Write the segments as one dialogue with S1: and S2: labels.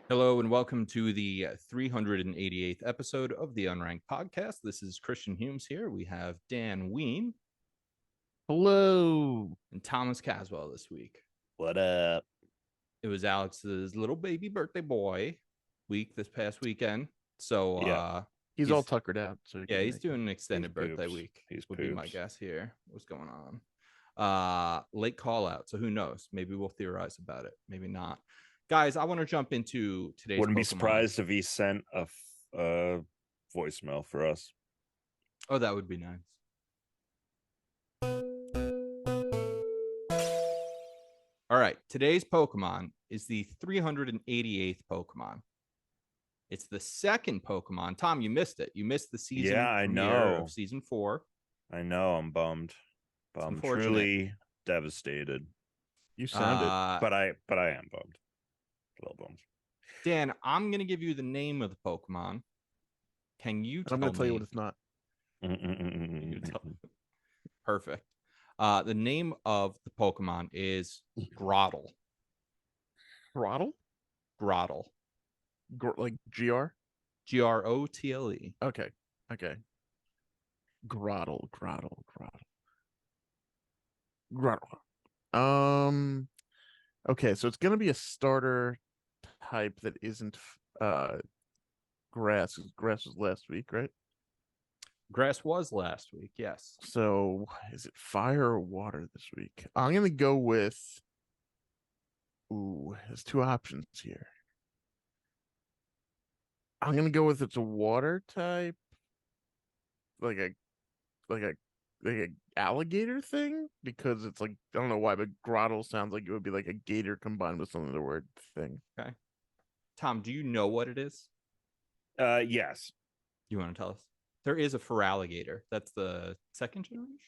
S1: Hello and welcome to the 388th episode of the Unranked Podcast. This is Christian Humes here. We have Dan Weine.
S2: Hello.
S1: And Thomas Caswell this week.
S3: What up?
S1: It was Alex's little baby birthday boy week this past weekend. So
S2: yeah. He's all tuckered out. So
S1: yeah, he's doing an extended birthday week.
S3: He's
S1: would be my guess here. What's going on? Late call out. So who knows? Maybe we'll theorize about it. Maybe not. Guys, I want to jump into today's
S3: Wouldn't
S1: Pokemon.
S3: be surprised if he sent a voicemail for us.
S1: Oh, that would be nice. All right, today's Pokemon is the 388th Pokemon. It's the second Pokemon. Tom, you missed it. You missed the season.
S3: Yeah, I know.
S1: Of season 4.
S3: I know. I'm bummed. I'm truly devastated.
S2: You sounded,
S3: but I am bummed. A little bummed.
S1: Dan, I'm gonna give you the name of the Pokemon. Can you tell me?
S2: I'm gonna tell you what it's not.
S1: You tell me. Perfect. The name of the Pokemon is Grotle.
S2: Grotle?
S1: Grotle.
S2: Like GR?
S1: Grotle.
S2: Okay. Grotle. Okay, so it's gonna be a starter type that isn't grass. Grass was last week, right?
S1: Grass was last week, yes.
S2: So is it fire or water this week? I'm gonna go with. Ooh, there's two options here. I'm gonna go with it's a water type, like a alligator thing, because it's like, I don't know why, but Grotle sounds like it would be like a gator combined with some of the word thing.
S1: Okay. Tom, do you know what it is?
S3: Yes.
S1: You want to tell us? There is a Feraligatr. That's the second generation.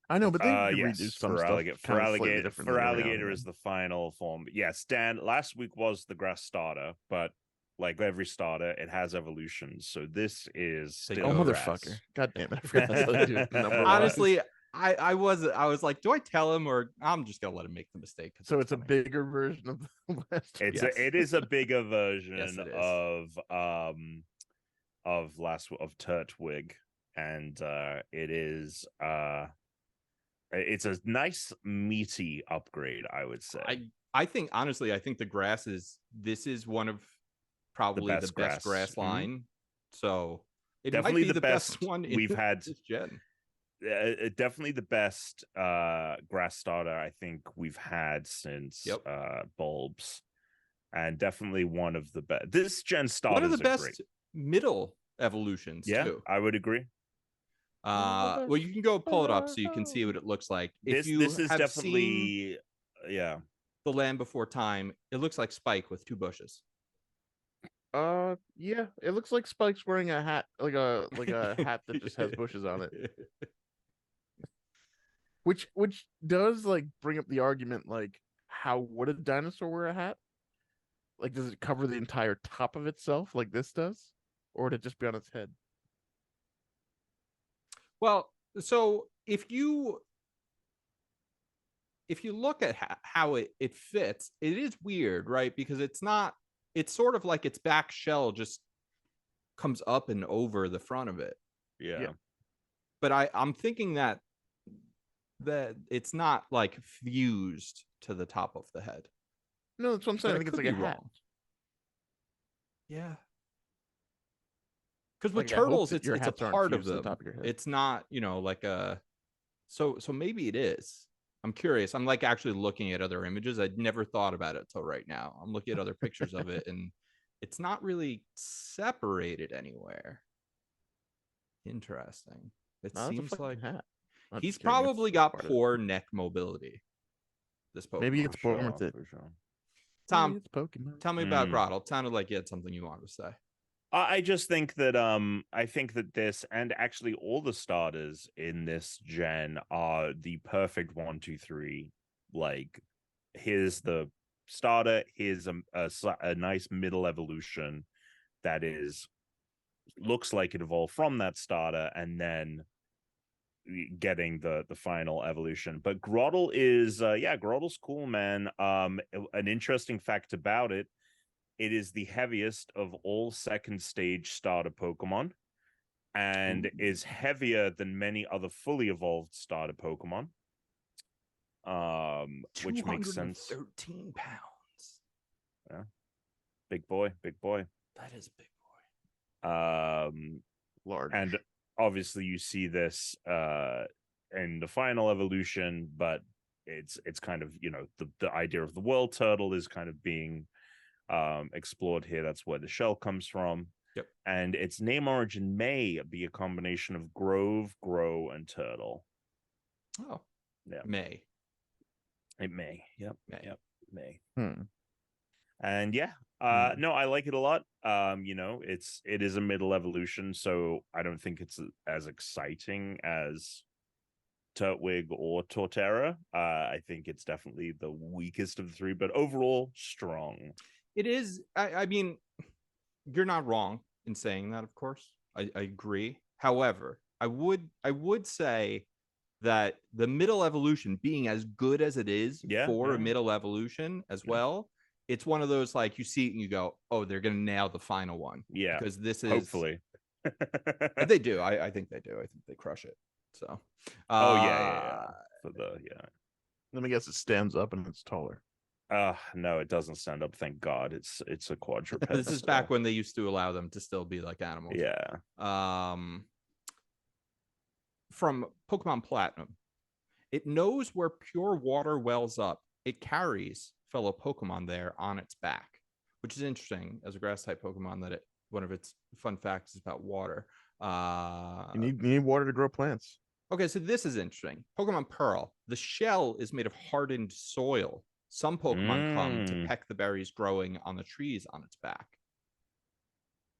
S2: I know, but they
S3: yes,
S2: redo some
S3: Feraligatr is the final form. Yes, Dan, last week was the grass starter, but like every starter, it has evolutions. So this is still
S2: motherfucker. God damn it. I forgot that's
S1: Honestly, I was like, do I tell him, or I'm just gonna let him make the mistake?
S2: So it's a bigger version of the last.
S3: It is a bigger version
S1: yes,
S3: of Turtwig, and it is it's a nice meaty upgrade, I would say.
S1: I think honestly, I think the grass this is one of probably the best grass line. Mm-hmm. So it
S3: definitely
S1: might be the best one
S3: we've had
S1: this gen.
S3: Definitely the best grass starter I think we've had since bulbs, and definitely one of the best. This gen starters
S1: one of the best
S3: great.
S1: Middle evolutions.
S3: Yeah,
S1: too.
S3: I would agree.
S1: Well, you can go pull it up so you can see what it looks like.
S3: This is definitely the
S1: Land Before Time. It looks like Spike with 2 bushes.
S2: Yeah, it looks like Spike's wearing a hat, like a hat that just has bushes on it. Which does like bring up the argument, like, how would a dinosaur wear a hat? Like, does it cover the entire top of itself like this does, or would it just be on its head?
S1: Well, so if you look at how it fits, it is weird, right? Because it's sort of like its back shell just comes up and over the front of it.
S3: Yeah.
S1: But I'm thinking that it's not like fused to the top of the head.
S2: No, that's what I'm saying. I think it's like a hat.
S1: Yeah. Because with turtles, it's a part of them. It's not, like a. So maybe it is. I'm curious. I'm like actually looking at other images. I'd never thought about it till right now. I'm looking at other pictures of it, and it's not really separated anywhere. Interesting. It seems like he's probably got poor neck mobility. This Pokemon.
S2: Maybe it's born with it.
S3: For sure.
S1: Tom, tell me about Grotle. It sounded like you had something you wanted to say.
S3: I just think that this, and actually all the starters in this gen, are the perfect 1, 2, 3. Like, here's the starter, here's a nice middle evolution that looks like it evolved from that starter, and then getting the final evolution. But Grotle is Grotle's cool, man. An interesting fact about it, it is the heaviest of all second stage starter Pokemon, and is heavier than many other fully evolved starter Pokemon. Which makes sense.
S1: 13 pounds.
S3: Yeah. Big boy.
S1: That is a big boy.
S2: Large.
S3: And obviously you see this in the final evolution, but it's kind of, the idea of the world turtle is kind of being explored here. That's where the shell comes from.
S1: Yep.
S3: And its name origin may be a combination of grove, grow, and turtle.
S1: Oh.
S3: Yeah.
S1: May.
S3: It may. Yep.
S1: May.
S3: Yep. May.
S2: And
S3: yeah, no, I like it a lot. It is a middle evolution, so I don't think it's as exciting as Turtwig or Torterra. I think it's definitely the weakest of the three, but overall strong.
S1: It is. I mean, you're not wrong in saying that. Of course, I agree. However, I would say that the middle evolution, being as good as it is for a middle evolution as well, it's one of those, like, you see it and you go, oh, they're gonna nail the final one.
S3: Yeah,
S1: because this is
S3: hopefully.
S1: And they do. I think they do. I think they crush it. So
S3: yeah.
S2: Let me guess, it stands up and it's taller.
S3: No, it doesn't stand up, thank God. It's a quadruped.
S1: This is back when they used to allow them to still be like animals.
S3: Yeah.
S1: From Pokemon Platinum, it knows where pure water wells up. It carries fellow Pokemon there on its back, which is interesting as a grass type Pokemon. That one of its fun facts is about water.
S2: You need water to grow plants.
S1: Okay, so this is interesting. Pokemon Pearl, the shell is made of hardened soil. Some Pokemon come to peck the berries growing on the trees on its back.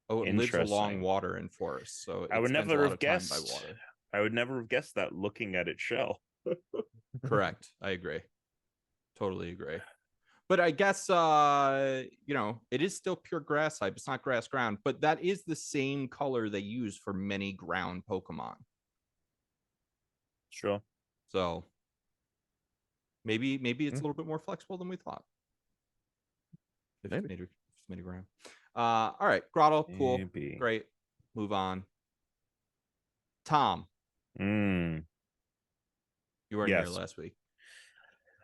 S1: Oh, it lives along water in forests, so it
S3: I would
S1: spends
S3: never
S1: a lot
S3: have
S1: of time
S3: guessed.
S1: by water.
S3: I would never have guessed that looking at its shell.
S1: Correct. I agree. Totally agree. But I guess it is still pure grass type. It's not grass ground, but that is the same color they use for many ground Pokemon.
S3: Sure.
S1: So maybe it's a little bit more flexible than we thought. If it's made of ground. All right, Grotle, cool, great. Move on. Tom. You weren't here last week.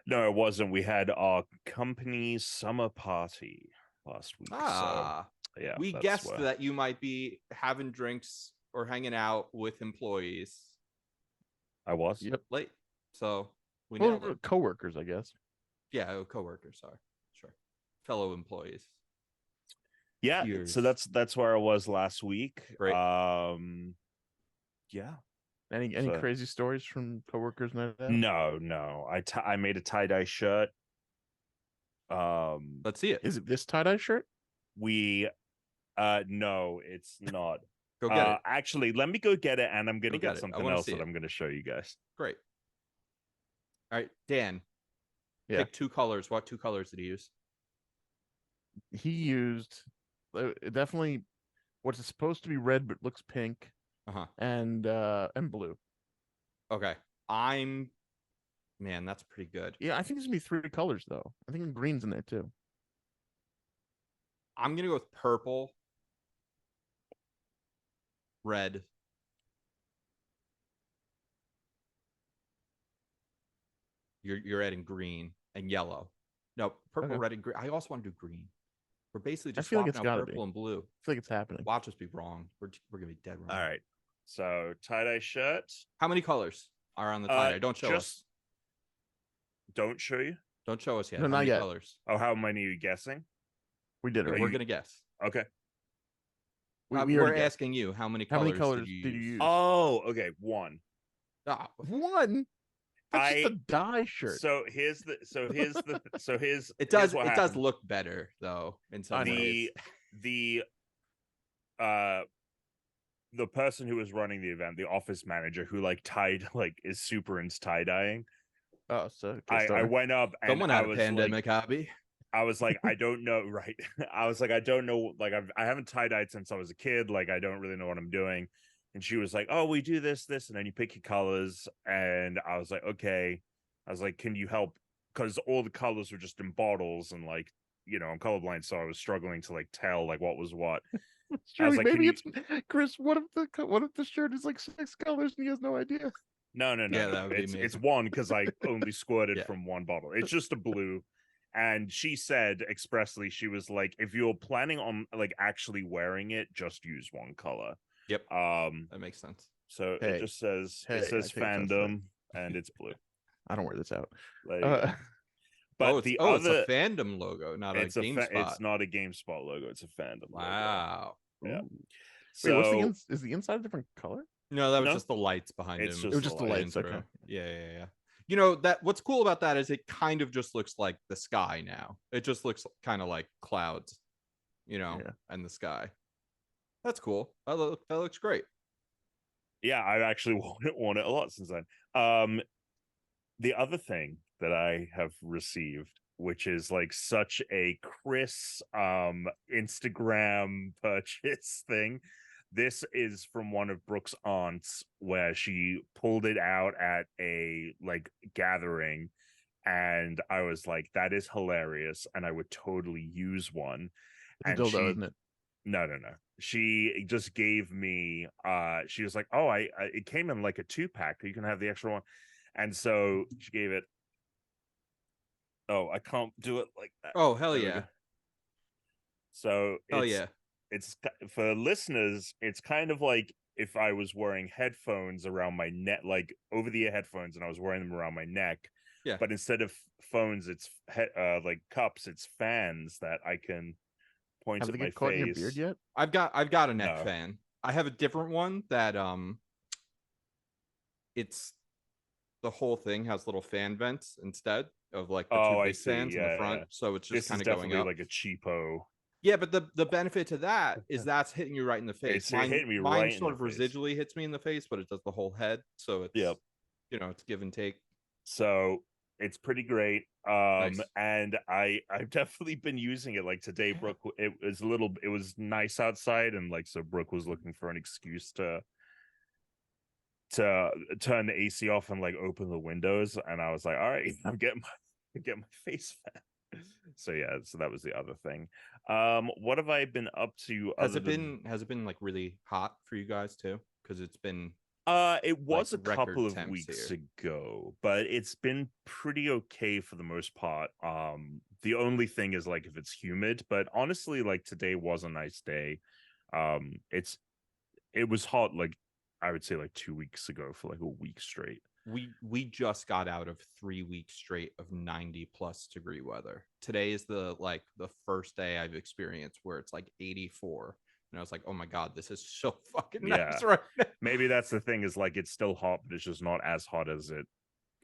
S3: No, it wasn't. We had our company summer party last week. So yeah,
S1: we guessed that you might be having drinks or hanging out with employees.
S3: I was.
S2: Yep.
S1: Late. So we
S2: coworkers, I guess.
S1: Yeah, coworkers. Sorry. Sure. Fellow employees.
S3: Yeah.
S1: Peers.
S3: So that's where I was last week.
S1: Great.
S3: Yeah.
S2: Any crazy stories from coworkers?
S3: No. I made a tie-dye shirt.
S1: Let's see it.
S2: Is it this tie-dye shirt?
S3: No, it's not.
S1: Go get it.
S3: Actually, let me go get it, and I'm gonna get something else that I'm gonna show you guys.
S1: Great. All right, Dan.
S2: Yeah.
S1: Pick two colors. What two colors did he use?
S2: He used definitely what's supposed to be red but looks pink. And blue.
S1: Okay. Man, that's pretty good.
S2: Yeah, I think there's gonna be three colors though. I think green's in there too.
S1: I'm gonna go with purple, red, you're adding green and yellow. No, purple, red, and green. I also want to do green. We're basically just swapping out purple and blue.
S2: I feel like it's happening.
S1: Watch us be wrong. We're gonna be dead wrong.
S3: All right. So tie-dye shirt.
S1: How many colors are on the tie-dye? Don't show us.
S3: Don't show you?
S1: Don't show us yet.
S2: No, not yet.
S1: Colors?
S3: Oh, how many are you guessing?
S2: We did it.
S1: We're gonna guess.
S3: Okay.
S1: We're asking you how many colors did you use?
S3: Oh, okay. One.
S2: One. That's just a dye shirt.
S1: It does look better though in some ways.
S3: The person who was running the event, the office manager who is super into tie-dyeing.
S2: Oh, so
S3: I went up and
S1: someone had a pandemic hobby.
S3: I was like, I don't know, right? I was like, I don't know, I haven't tie-dyed since I was a kid. Like, I don't really know what I'm doing. And she was like, "Oh, we do this, and then you pick your colors." And I was like, "Okay." I was like, "Can you help?" Because all the colors were just in bottles, and like, I'm colorblind, so I was struggling to like tell like what was what. I was like,
S2: maybe it's Chris. What if the shirt is like 6 colors and he has no idea?
S3: No.
S1: Yeah, that would be
S3: It's
S1: amazing.
S3: one because I only squirted from one bottle. It's just a blue. And she said expressly, she was like, if you're planning on like actually wearing it, just use one color.
S1: Yep. That makes sense.
S3: So it just says fandom and it's blue.
S2: I don't wear this out.
S3: But
S1: it's a fandom logo, not a GameSpot.
S3: It's not a GameSpot logo. It's a fandom logo.
S1: Wow.
S3: Yeah.
S2: So what's is the inside a different color?
S1: No, that was just the lights behind him.
S2: It was just the lights. Okay.
S1: Yeah. That what's cool about that is it kind of just looks like the sky now. It just looks kind of like clouds, and the sky. That's cool. That looks great.
S3: Yeah, I've actually worn it a lot since then. The other thing that I have received, which is like such a Chris Instagram purchase thing. This is from one of Brooke's aunts, where she pulled it out at a like gathering, and I was like, that is hilarious, and I would totally use one.
S2: It's a dildo, isn't it?
S3: No. She just gave me she was like, "Oh, it came in like a 2-pack. You can have the extra one." And so she gave it. Oh, I can't do it like that.
S1: Oh, hell yeah.
S3: So
S1: hell yeah.
S3: It's for listeners, it's kind of like if I was wearing headphones around my neck, like over-the-ear headphones, and I was wearing them around my neck.
S1: Yeah.
S3: But instead of phones, it's like cups, it's fans that I can point at my face.
S2: Caught in your beard yet?
S1: I've got a neck fan. I have a different one that it's the whole thing has little fan vents instead of like the two big fans in the front. Yeah. So it's just kind of going up
S3: like a cheapo.
S1: Yeah, but the benefit to that is that's hitting you right in the face.
S3: Mine hit me
S1: mine
S3: right
S1: sort of residually hits me in the face, but it does the whole head. So it's it's give and take.
S3: So it's pretty great.
S1: Nice.
S3: And I've definitely been using it. Like today, Brooke, it was nice outside, and like so Brooke was looking for an excuse to turn the AC off and like open the windows, and I was like, all right, I'm getting my face fan. So yeah, so that was the other thing. What have I been up to?
S1: Has it been like really hot for you guys too? Because it's been
S3: it was
S1: like
S3: a couple of weeks ago, but it's been pretty okay for the most part. The only thing is like if it's humid, but honestly, like today was a nice day. It was hot, like I would say like 2 weeks ago for like a week straight.
S1: We just got out of 3 weeks straight of 90+ degree weather. Today is the first day I've experienced where it's like 84. And I was like, oh my God, this is so fucking nice right now.
S3: Maybe that's the thing is like it's still hot, but it's just not as hot as it.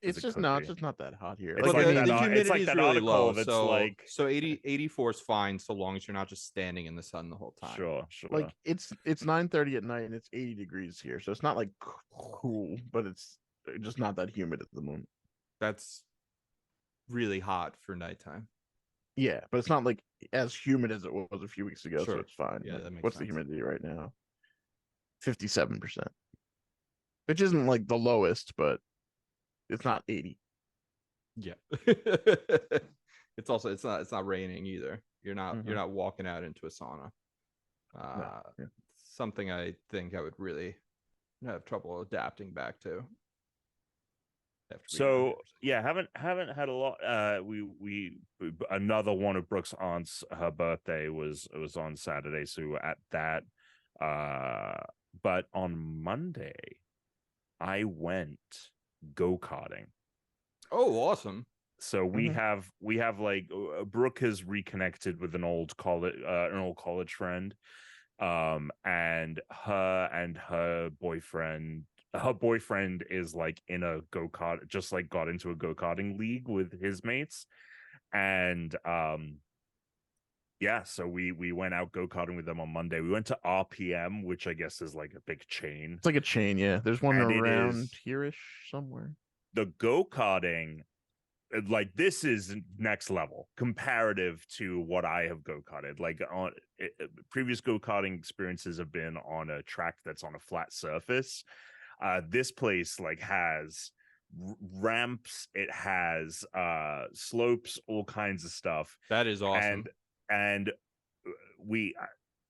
S2: It's just not that hot here.
S1: It's like the humidity is really
S3: article
S1: low.
S3: That's
S1: so
S3: like
S1: 84 is fine so long as you're not just standing in the sun the whole time.
S3: Sure.
S2: Like it's 9:30 at night and it's 80 degrees here, so it's not like cool, but it's just not that humid at the moment.
S1: That's really hot for nighttime.
S2: Yeah, but it's not like as humid as it was a few weeks ago, so it's fine.
S1: Yeah, that makes
S2: What's
S1: sense.
S2: the humidity right now? 57%, which isn't like the lowest, but it's not 80.
S1: Yeah. It's not raining either. You're not walking out into a sauna. Something I think I would really have trouble adapting back to.
S3: So yeah, haven't had a lot. We another one of Brooke's aunts, her birthday was on Saturday, so we were at that. But on Monday, I went go-karting.
S1: Oh, awesome!
S3: So we have like Brooke has reconnected with an old college friend, and her boyfriend. Her boyfriend is like in a go-kart, just like got into a go-karting league with his mates, and so we went out go-karting with them on Monday. We went to RPM, which I guess is like a big chain.
S2: It's like a chain, yeah. There's one around here-ish somewhere.
S3: The go-karting like this is next level comparative to what I have go-karted. Like on previous go-karting experiences have been on a track that's on a flat surface. This place like has ramps, it has slopes, all kinds of stuff.
S1: That is awesome.
S3: And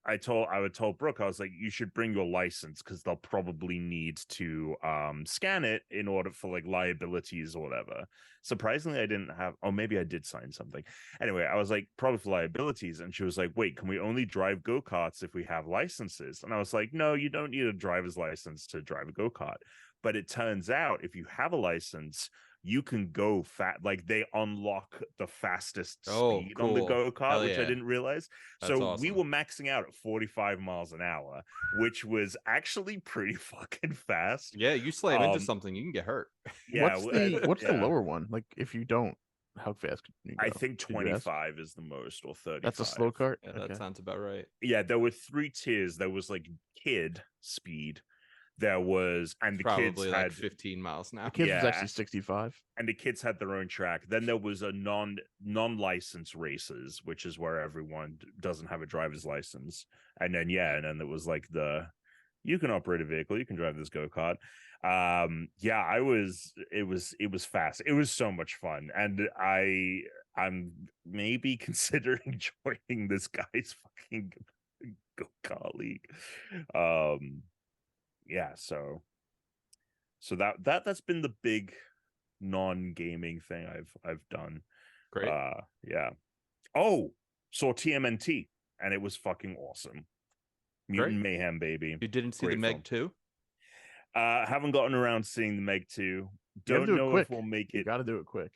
S3: I would told Brooke, I was like, you should bring your license because they'll probably need to scan it in order for like liabilities or whatever. Surprisingly, I didn't have, oh, maybe I did sign something. Anyway, I was like, probably for liabilities. And she was like, wait, can we only drive go-karts if we have licenses? And I was like, no, you don't need a driver's license to drive a go-kart. But it turns out if you have a license, you can go like they unlock the fastest speed on the go-kart, which I didn't realize.
S1: That's
S3: so
S1: awesome.
S3: We were maxing out at 45 miles an hour, which was actually pretty fucking fast.
S1: Yeah, you slam into something, you can get hurt.
S2: Yeah. What's the lower one? Like if you don't, how fast can you go?
S3: I think 25 is the most, or 35.
S2: That's a slow kart?
S1: Yeah, that sounds about right.
S3: Yeah, there were 3 tiers. There was like kid speed. There was, and the
S1: probably
S3: kids
S1: like
S3: had
S1: 15 miles now.
S2: The kids was actually 65,
S3: and the kids had their own track. Then there was a non-licensed races, which is where everyone doesn't have a driver's license. And then there was like you can operate a vehicle, you can drive this go-kart. It was fast. It was so much fun, and I'm maybe considering joining this guy's fucking go-kart league. So that's been the big non-gaming thing I've done.
S1: Great.
S3: Saw TMNT, and it was fucking awesome. Mutant Mayhem, baby.
S1: You didn't see the Meg 2?
S3: Haven't gotten around seeing the Meg 2. Don't know if we'll make it.
S2: You gotta do it quick.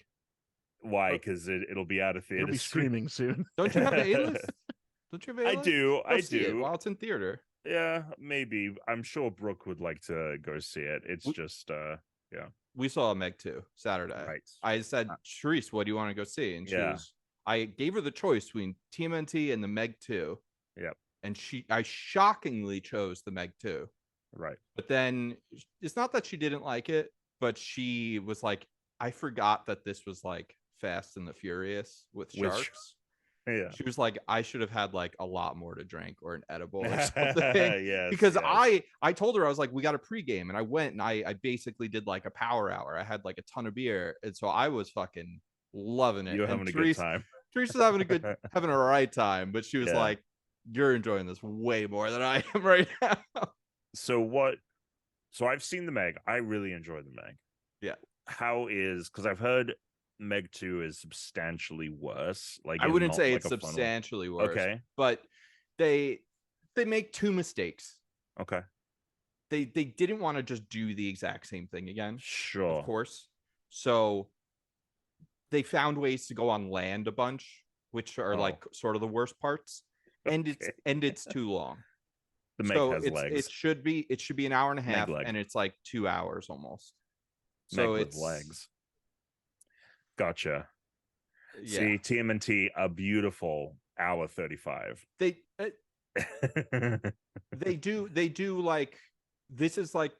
S3: Why? Because it'll be out of theater.
S2: It'll be streaming soon.
S1: Don't you have the A-list? Don't you have A-list?
S3: I do.
S1: I do. While it's in theater.
S3: Yeah, maybe. I'm sure Brooke would like to go see it. It's just, yeah.
S1: We saw a Meg 2 Saturday.
S3: Right.
S1: I said, Sharice, what do you want to go see? And I gave her the choice between TMNT and the Meg 2.
S3: Yep.
S1: And I shockingly chose the Meg 2.
S3: Right.
S1: But then it's not that she didn't like it, but she was like, I forgot that this was like Fast and the Furious with sharks.
S3: Yeah.
S1: She was like, I should have had like a lot more to drink or an edible or something. Because I told her, I was like, we got a pregame, and I went and I basically did like a power hour. I had like a ton of beer, and so I was fucking loving it.
S3: You were having a good time.
S1: Teresa's having a right time, but she was like, you're enjoying this way more than I am right now.
S3: So I've seen the Meg. I really enjoyed the Meg.
S1: Yeah.
S3: Because I've heard Meg 2 is substantially worse. Like
S1: I wouldn't say it's substantially worse.
S3: Okay.
S1: But they make 2 mistakes.
S3: Okay.
S1: They didn't want to just do the exact same thing again.
S3: Sure.
S1: Of course. So they found ways to go on land a bunch, which are like sort of the worst parts. And it's too long.
S3: The Meg has legs.
S1: It should be an hour and a half, and it's like 2 hours almost. So
S3: Meg with legs. Gotcha.
S1: Yeah.
S3: See, TMNT, a beautiful hour 35.
S1: They do like, this is like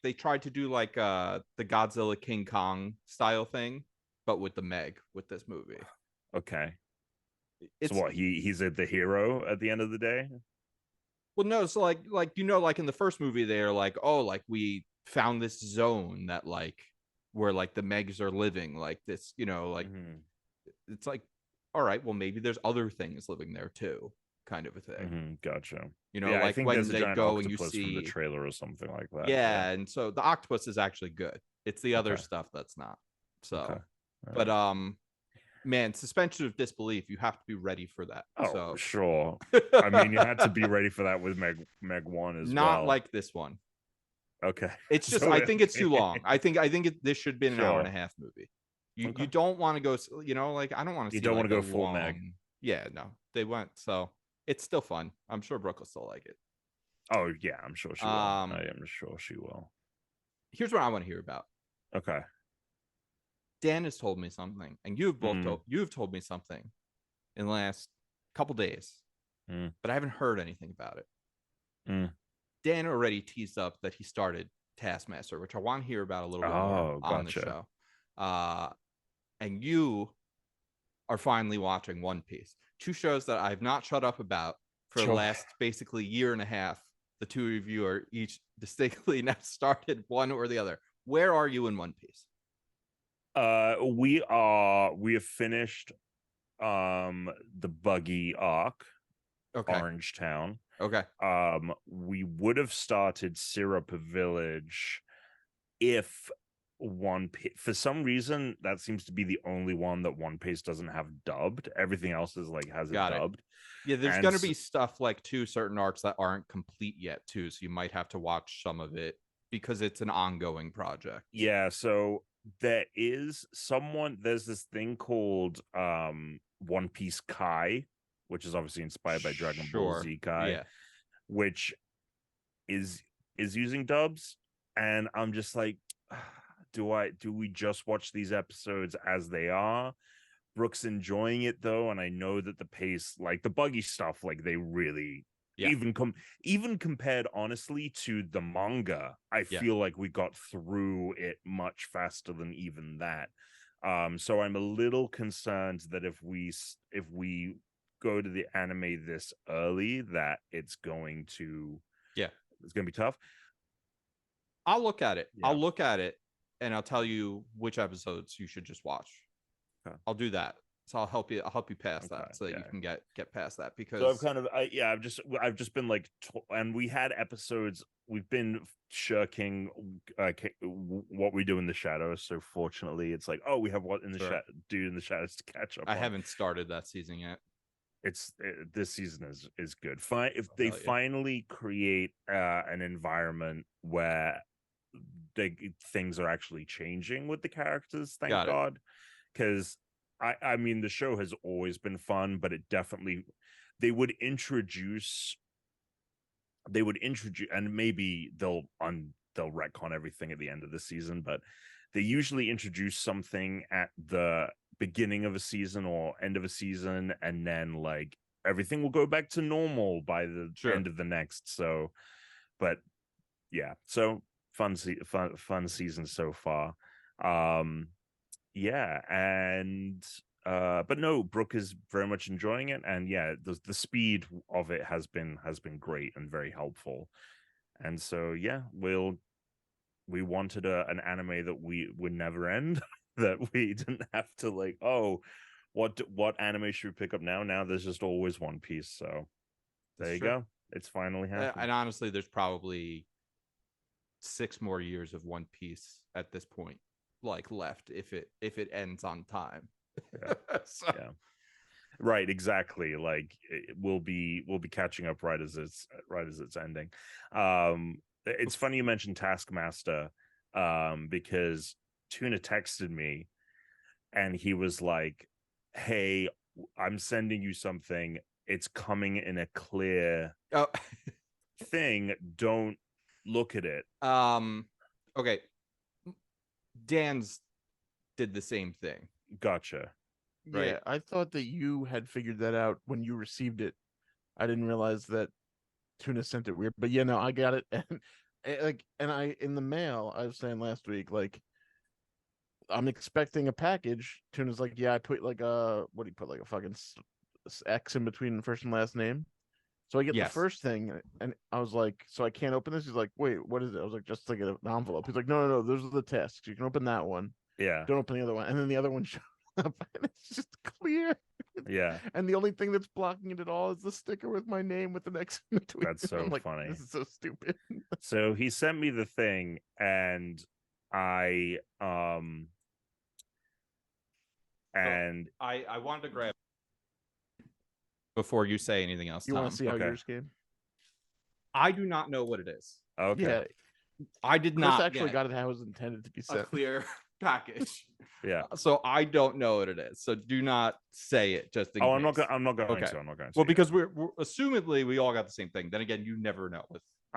S1: they tried to do like the Godzilla King Kong style thing, but with the Meg with this movie.
S3: Okay. So what, he's the hero at the end of the day?
S1: Well, no, so like like in the first movie, they're like, oh, like we found this zone that like where like the Megs are living, like this, like it's like, all right, well, maybe there's other things living there too, kind of a thing.
S3: Gotcha.
S1: Like I think when they go and you see
S3: from the trailer or something like that.
S1: Yeah, and so the octopus is actually good. It's the other stuff that's not. So, but man, suspension of disbelief. You have to be ready for that.
S3: Sure. I mean, you had to be ready for that with Meg 1 as well.
S1: Not like this one.
S3: Okay.
S1: It's just, I think it's too long. I think this should be an hour and a half movie. You don't want to go, like I don't want to see.
S3: You don't want to go full
S1: long...
S3: Meg.
S1: Yeah, no, they went. So it's still fun. I'm sure Brooke will still like it.
S3: Oh yeah, I'm sure she will. I am sure she will.
S1: Here's what I want to hear about.
S3: Okay.
S1: Dan has told me something, and you've both told me something in the last couple days, but I haven't heard anything about it. Dan already teased up that he started Taskmaster, which I want to hear about a little bit more on the show. and you are finally watching One Piece. Two shows that I've not shut up about for the last basically year and a half. The two of you are each distinctly now started one or the other. Where are you in One Piece?
S3: We have finished the Buggy arc, Orange Town.
S1: Okay.
S3: We would have started Syrup Village if One Piece, for some reason, that seems to be the only one that One Piece doesn't have dubbed. Everything else is like has it dubbed.
S1: Yeah, there's gonna be stuff like certain arcs that aren't complete yet too, so you might have to watch some of it because it's an ongoing project.
S3: Yeah, so there's this thing called One Piece Kai, which is obviously inspired by Dragon Ball Z Kai, which is using dubs, and I'm just like, do we just watch these episodes as they are? Brooke's enjoying it though, and I know that the pace, like the Buggy stuff, like they really even compared honestly to the manga, I feel like we got through it much faster than even that. So I'm a little concerned that if we go to the anime this early, that it's going to be tough.
S1: I'll look at it. I'll look at it and I'll tell you which episodes you should just watch. Okay. I'll do that. So I'll help you pass that so that you can get past that, because
S3: so I've kind of I've just been like and we had episodes, we've been shirking what we do in the shadows, so fortunately it's like, oh, we have what in the dude in the shadows to catch up.
S1: I haven't started that season yet.
S3: This season is good. If they finally create an environment where things are actually changing with the characters, thank God, because I mean the show has always been fun, but it definitely they would introduce, and maybe they'll retcon everything at the end of the season, but they usually introduce something at the beginning of a season or end of a season, and then like everything will go back to normal by the end of the next. So, but yeah, so fun season so far. And but no, Brooke is very much enjoying it, and the speed of it has been great and very helpful. And so we wanted an anime that would never end, that we didn't have to like, oh, what anime should we pick up now? There's just always One Piece. So there you go. It's finally happened.
S1: And honestly, there's probably 6 more years of One Piece at this point, like left, if it ends on time.
S3: Right, exactly. Like we'll be catching up right as it's ending. It's funny you mentioned Taskmaster, because Tuna texted me and he was like, hey, I'm sending you something, it's coming in a clear thing, don't look at it.
S1: Okay, Dan's did the same thing.
S3: Gotcha.
S2: Right. Yeah, I thought that you had figured that out when you received it. I didn't realize that Tuna sent it weird, but no, I got it. And I in the mail, I was saying last week, like I'm expecting a package. Tuna's like, yeah, I put like what do you put, like a fucking X in between first and last name. So I get the first thing, and I was like, so I can't open this? He's like, wait, what is it? I was like, just like an envelope. He's like, no, those are the tasks. You can open that one.
S3: Yeah.
S2: Don't open the other one. And then the other one showed up, and it's just clear.
S3: Yeah.
S2: And the only thing that's blocking it at all is the sticker with my name with an X in between.
S3: That's so funny.
S2: This is so stupid.
S3: So he sent me the thing, and I
S1: wanted to grab before you say anything else.
S2: You want to see how yours came?
S1: I do not know what it is.
S3: Okay.
S2: Yeah.
S1: I did not
S2: actually got it how it was intended to be sent.
S1: A clear package.
S3: Yeah.
S1: So I don't know what it is. So do not say it just in case.
S3: I'm not going to.
S1: Well, because we're assumedly we all got the same thing. Then again, you never know.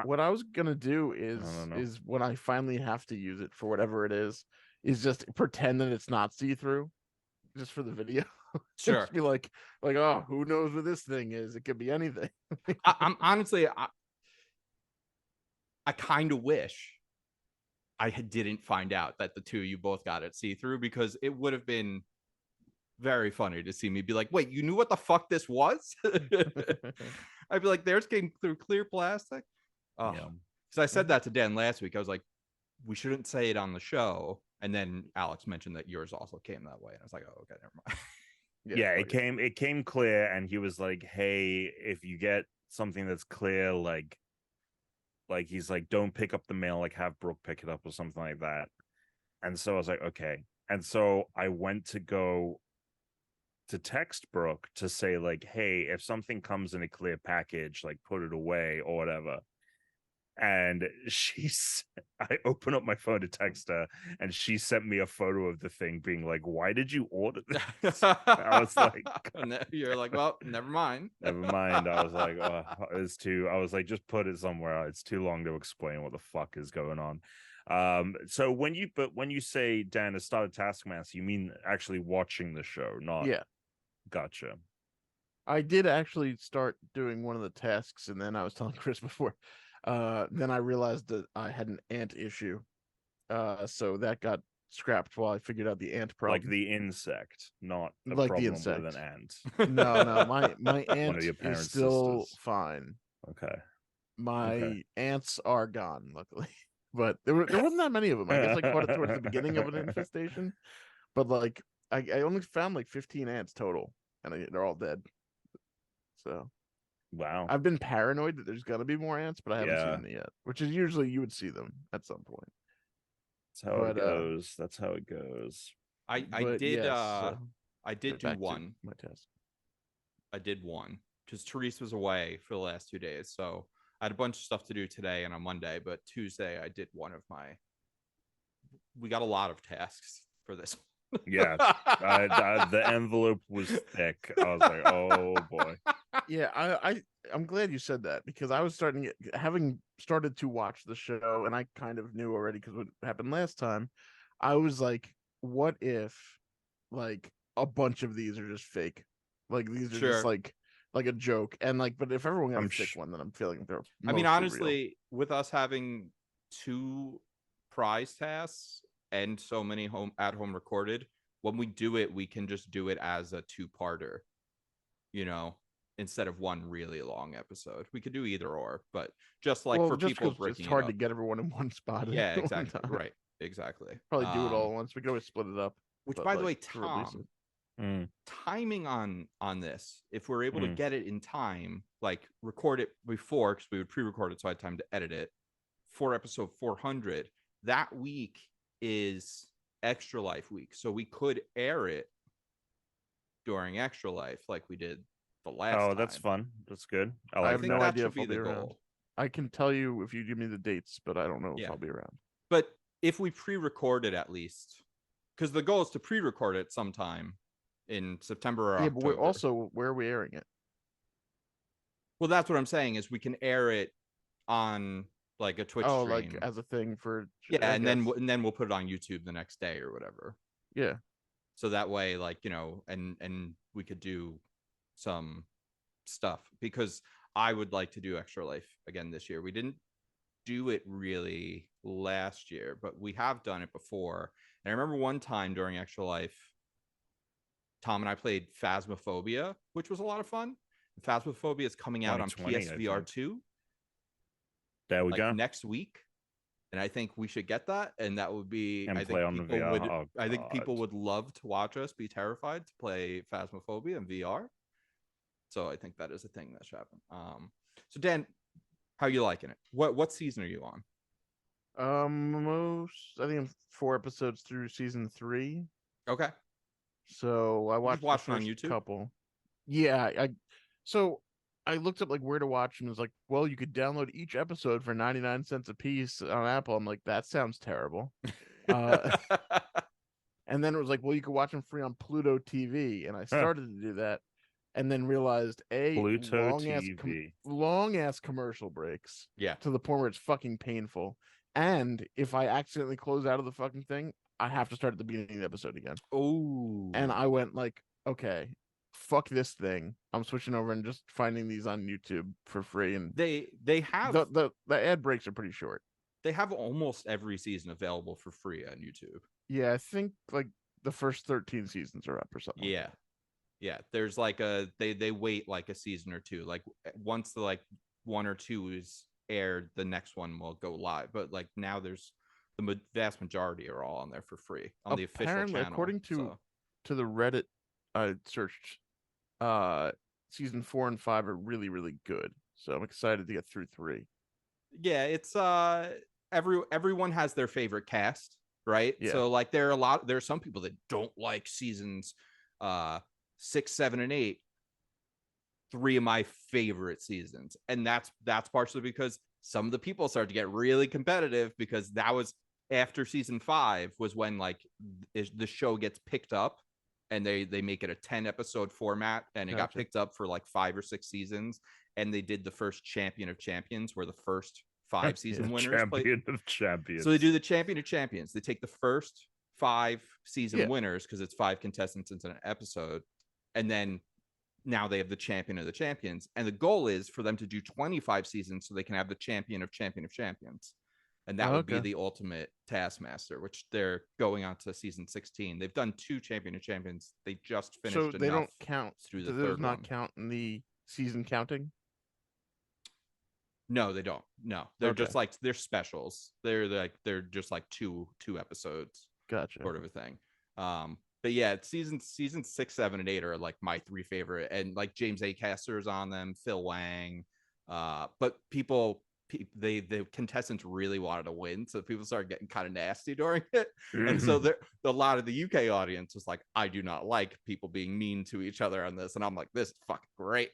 S2: What I was gonna do is when I finally have to use it for whatever it is just pretend that it's not see-through, just for the video.
S1: Sure.
S2: Just be like, oh, who knows what this thing is? It could be anything.
S1: I'm honestly, I kind of wish I didn't find out that the two of you both got it see-through, because it would have been very funny to see me be like, wait, you knew what the fuck this was? I'd be like, theirs came through clear plastic. Oh,
S3: Yeah.
S1: because I said that to Dan last week. I was like, we shouldn't say it on the show. And then Alex mentioned that yours also came that way. And I was like, oh, okay, never mind.
S3: Yeah, it came clear, and he was like, hey, if you get something that's clear, like he's like, don't pick up the mail, like have Brooke pick it up or something like that. And so I was like, okay. And so I went to go to text Brooke to say, like, hey, if something comes in a clear package, like put it away or whatever. And I open up my phone to text her, and she sent me a photo of the thing, being like, why did you order this? I was like,
S1: you're like, well, never mind.
S3: Never mind. I was like, oh, it's too, I was like, just put it somewhere. It's too long to explain what the fuck is going on. So when you say, Dan, to start a Taskmaster, you mean actually watching the show, not?
S2: Yeah.
S3: Gotcha.
S2: I did actually start doing one of the tasks, and then I was telling Chris before. Then I realized that I had an ant issue. So that got scrapped while I figured out the ant problem.
S3: Like the insect, not a
S2: like
S3: problem
S2: the insect.
S3: with an ant.
S2: No, my ant is still fine.
S3: Okay.
S2: My ants are gone, luckily. But there wasn't that many of them. I guess I caught it towards the beginning of an infestation. But like I only found like 15 ants total, and they're all dead. So
S3: wow.
S2: I've been paranoid that there's gonna be more ants, but I haven't seen them yet. Which is usually you would see them at some point.
S3: That's how it goes. That's how it goes.
S1: I did do one.
S2: My test.
S1: I did one because Therese was away for the last 2 days, so I had a bunch of stuff to do today and on Monday. But Tuesday, I did one of my. We got a lot of tasks for this.
S3: Yeah, the envelope was thick. I was like, oh boy.
S2: Yeah, I'm glad you said that, because I was having started to watch the show, and I kind of knew already because what happened last time. I was like, what if like a bunch of these are just fake? Like these are just like a joke, and like, but if everyone got a thick one, then I'm feeling they're.
S1: I mean, honestly, with us having 2 prize tasks and so many at home recorded, when we do it, we can just do it as a 2-parter, instead of one really long episode. We could do either or, but just like for people breaking,
S2: it's hard to get everyone in one spot.
S1: Yeah, exactly. Right, exactly.
S2: Probably do it all at once. We could always split it up.
S1: Which, by the way, Tom, timing on this, if we're able to get it in time, like record it before, because we would pre-record it, so I had time to edit it for episode 400. That week is Extra Life week, so we could air it during Extra Life like we did the last time.
S3: That's fun. That's good.
S2: I have no idea if I'll be around. I can tell you if you give me the dates, but I don't know if I'll be around.
S1: But if we pre-record it, at least, because the goal is to pre-record it sometime in September or October.
S2: But where are we airing it?
S1: Well, that's what I'm saying, is we can air it on like a Twitch stream.
S2: Like as a thing for
S1: and then we'll put it on YouTube the next day or whatever.
S2: Yeah.
S1: So that way, like, and we could do some stuff, because I would like to do Extra Life again this year. We didn't do it really last year, but we have done it before. And I remember one time during Extra Life, Tom and I played Phasmophobia, which was a lot of fun. Phasmophobia is coming out on PSVR 2.
S3: There we go.
S1: Next week. And I think we should get that. And that would be,
S3: I
S1: think people would love to watch us be terrified to play Phasmophobia in VR. So I think that is a thing that should happen. So Dan, how are you liking it? What season are you on?
S2: I think I'm 4 episodes through season 3.
S1: Okay.
S2: So I watched the first
S1: on YouTube.
S2: Couple. Yeah, so I looked up like where to watch, and was like, well, you could download each episode for 99 cents a piece on Apple. I'm like, that sounds terrible. And then it was like, well, you could watch them free on Pluto TV, and I started to do that, and then realized
S3: Pluto TV
S2: long ass commercial breaks.
S1: Yeah,
S2: to the point where it's fucking painful. And if I accidentally close out of the fucking thing, I have to start at the beginning of the episode again.
S1: Oh,
S2: and I went like, okay, fuck this thing. I'm switching over and just finding these on YouTube for free. And
S1: they have
S2: the ad breaks are pretty short.
S1: They have almost every season available for free on YouTube.
S2: Yeah, I think like the first 13 seasons are up or something.
S1: Yeah. Yeah. There's like they wait like a season or two. Like once the like 1 or 2 is aired, the next one will go live. But like now there's the vast majority are all on there for free on the official channel.
S2: According to the Reddit I searched, season 4 and 5 are really, really good. So I'm excited to get through 3.
S1: Yeah, it's everyone has their favorite cast, right?
S2: Yeah.
S1: So like there are some people that don't like seasons 6, 7, and 8. 3 of my favorite seasons. And that's partially because some of the people started to get really competitive, because that was after season 5 was when like the show gets picked up and they make it a 10 episode format, and it got picked up for like 5 or 6 seasons. And they did the first Champion of Champions, where the first 5 season winners
S3: Champion of Champions.
S1: So they do the Champion of Champions. They take the first 5 season winners, because it's 5 contestants in an episode, and then now they have the Champion of the Champions. And the goal is for them to do 25 seasons so they can have the Champion of Champions. And that would be the ultimate Taskmaster, which they're going on to season 16. They've done 2 Champion of Champions. They just finished.
S2: So they don't count.
S1: Through the
S2: third not count in the season counting?
S1: No, they don't. No, they're just like, they're specials. They're just like two episodes.
S2: Gotcha.
S1: Sort of a thing. But yeah, season 6, 7, and 8 are like my 3 favorite, and like James A. Caster's on them, Phil Wang. But the contestants really wanted to win, so people started getting kind of nasty during it. And so a lot of the UK audience was like, I do not like people being mean to each other on this, and I'm like, this is fucking great.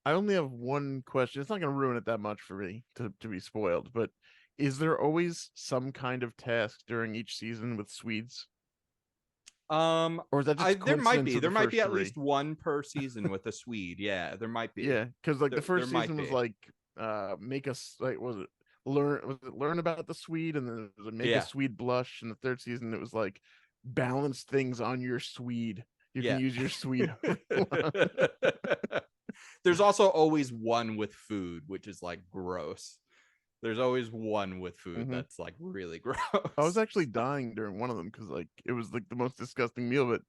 S2: I only have one question. It's not going to ruin it that much for me to be spoiled, but is there always some kind of task during each season with Swedes? Or is that just
S1: there might be at least one per season with a Swede. Yeah, there might be.
S2: Yeah, because like the first season was like make us like learn about the Swede, and then it was make a Swede blush. And the third season it was like balance things on your Swede. You can use your Swede.
S1: There's also always one with food, which is like gross. There's always one with food that's like really gross.
S2: I was actually dying during one of them because like it was like the most disgusting meal, but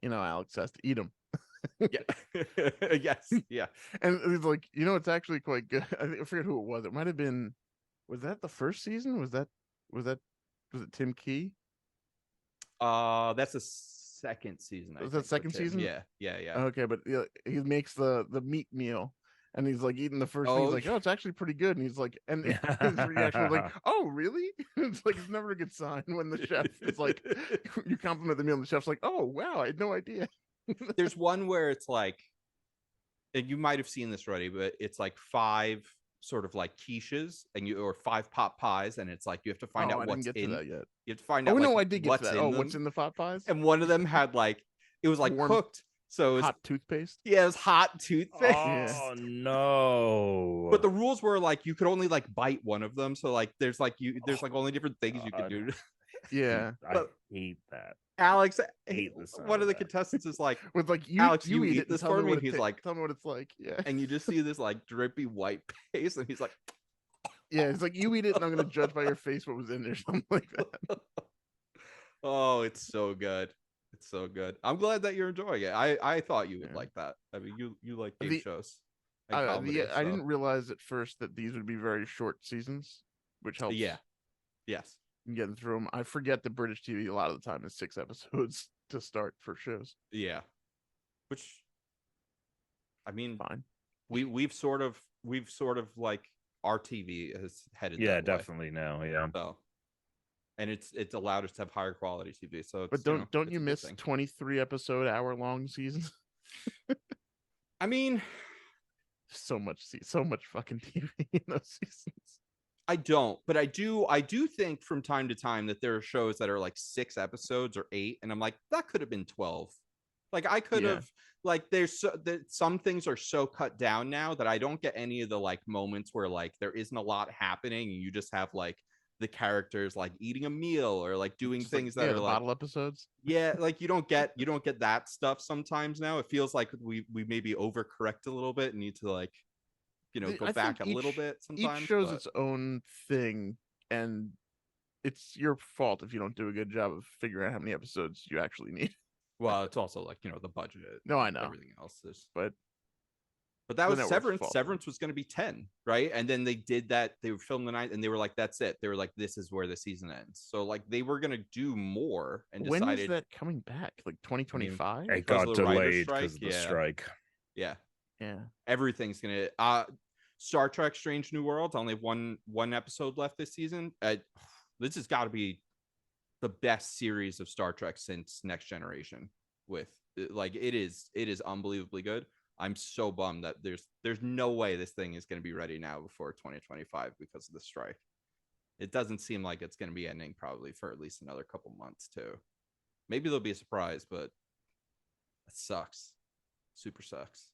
S2: Alex has to eat them.
S1: Yes, yeah.
S2: And it's like, it's actually quite good. I forget who it was. It might have been. Was that the first season? Was it Tim Key?
S1: That's the second season.
S2: Was that second season?
S1: Yeah.
S2: Okay, but he makes the meat meal. And he's like eating the first thing. He's like, oh, it's actually pretty good. And he's like, and his reaction was like, oh, really? It's like, it's never a good sign when the chef is like, you compliment the meal and the chef's like, oh, wow, I had no idea.
S1: There's one where it's like, and you might have seen this already, but it's like 5 sort of like quiches or 5 pot pies. And it's like, you have to find out what's in
S2: that yet.
S1: You have to find out.
S2: Oh, no, I did get to that. Oh, what's in the pot pies?
S1: And one of them had like, it was like cooked. So it was
S2: hot toothpaste.
S1: Yeah, it was hot toothpaste.
S3: Oh no!
S1: But the rules were like you could only like bite one of them. So like there's like only different things you can do.
S2: Yeah,
S3: I hate that.
S1: Alex, one of the contestants is like,
S2: with like
S1: Alex, you eat this for me. He's like,
S2: tell me what it's like. Yeah,
S1: and you just see this like drippy white paste, and he's like,
S2: yeah, it's like you eat it, and I'm gonna judge by your face what was in there, something like that.
S1: Oh, it's so good. It's so good. I'm glad that you're enjoying it. I thought you would like that. I mean, you like game shows.
S2: I didn't realize at first that these would be very short seasons, which helps.
S1: Yeah. Yes.
S2: Getting through them. I forget that British TV a lot of the time is 6 episodes to start for shows.
S1: Yeah. Which, I mean,
S2: fine.
S1: We've sort of like our TV has headed.
S3: Yeah, definitely now. Yeah.
S1: So. And it's allowed us to have higher quality TV. So,
S2: but don't you miss 23 episode hour-long seasons?
S1: I mean,
S2: so much fucking TV in those seasons.
S1: I don't, but I do think from time to time that there are shows that are like 6 episodes or 8, and I'm like, that could have been 12. Like I could have like some things are so cut down now that I don't get any of the like moments where like there isn't a lot happening and you just have like the characters like eating a meal or like doing things that are like
S2: bottle episodes.
S1: Yeah, like you don't get that stuff sometimes now. It feels like we maybe overcorrect a little bit and need to like go back a little bit sometimes.
S2: Each show's its own thing, and it's your fault if you don't do a good job of figuring out how many episodes you actually need.
S1: Well, it's also like, the budget.
S2: No, I know.
S1: Everything else is.
S2: But
S1: that was Severance. Severance was going to be 10, right? And then they did that. They were filming the 9th, and they were like, that's it. They were like, this is where the season ends. So, like, they were going to do more and decided.
S2: When is that coming back? Like 2025?
S3: It got delayed because of the strike.
S1: Yeah.
S2: Yeah.
S1: Everything's going to... Star Trek Strange New Worlds, only one episode left this season. This has got to be the best series of Star Trek since Next Generation. It is unbelievably good. I'm so bummed that there's no way this thing is going to be ready now before 2025 because of the strike. It doesn't seem like it's going to be ending probably for at least another couple months too. Maybe there'll be a surprise, but it sucks. Super sucks.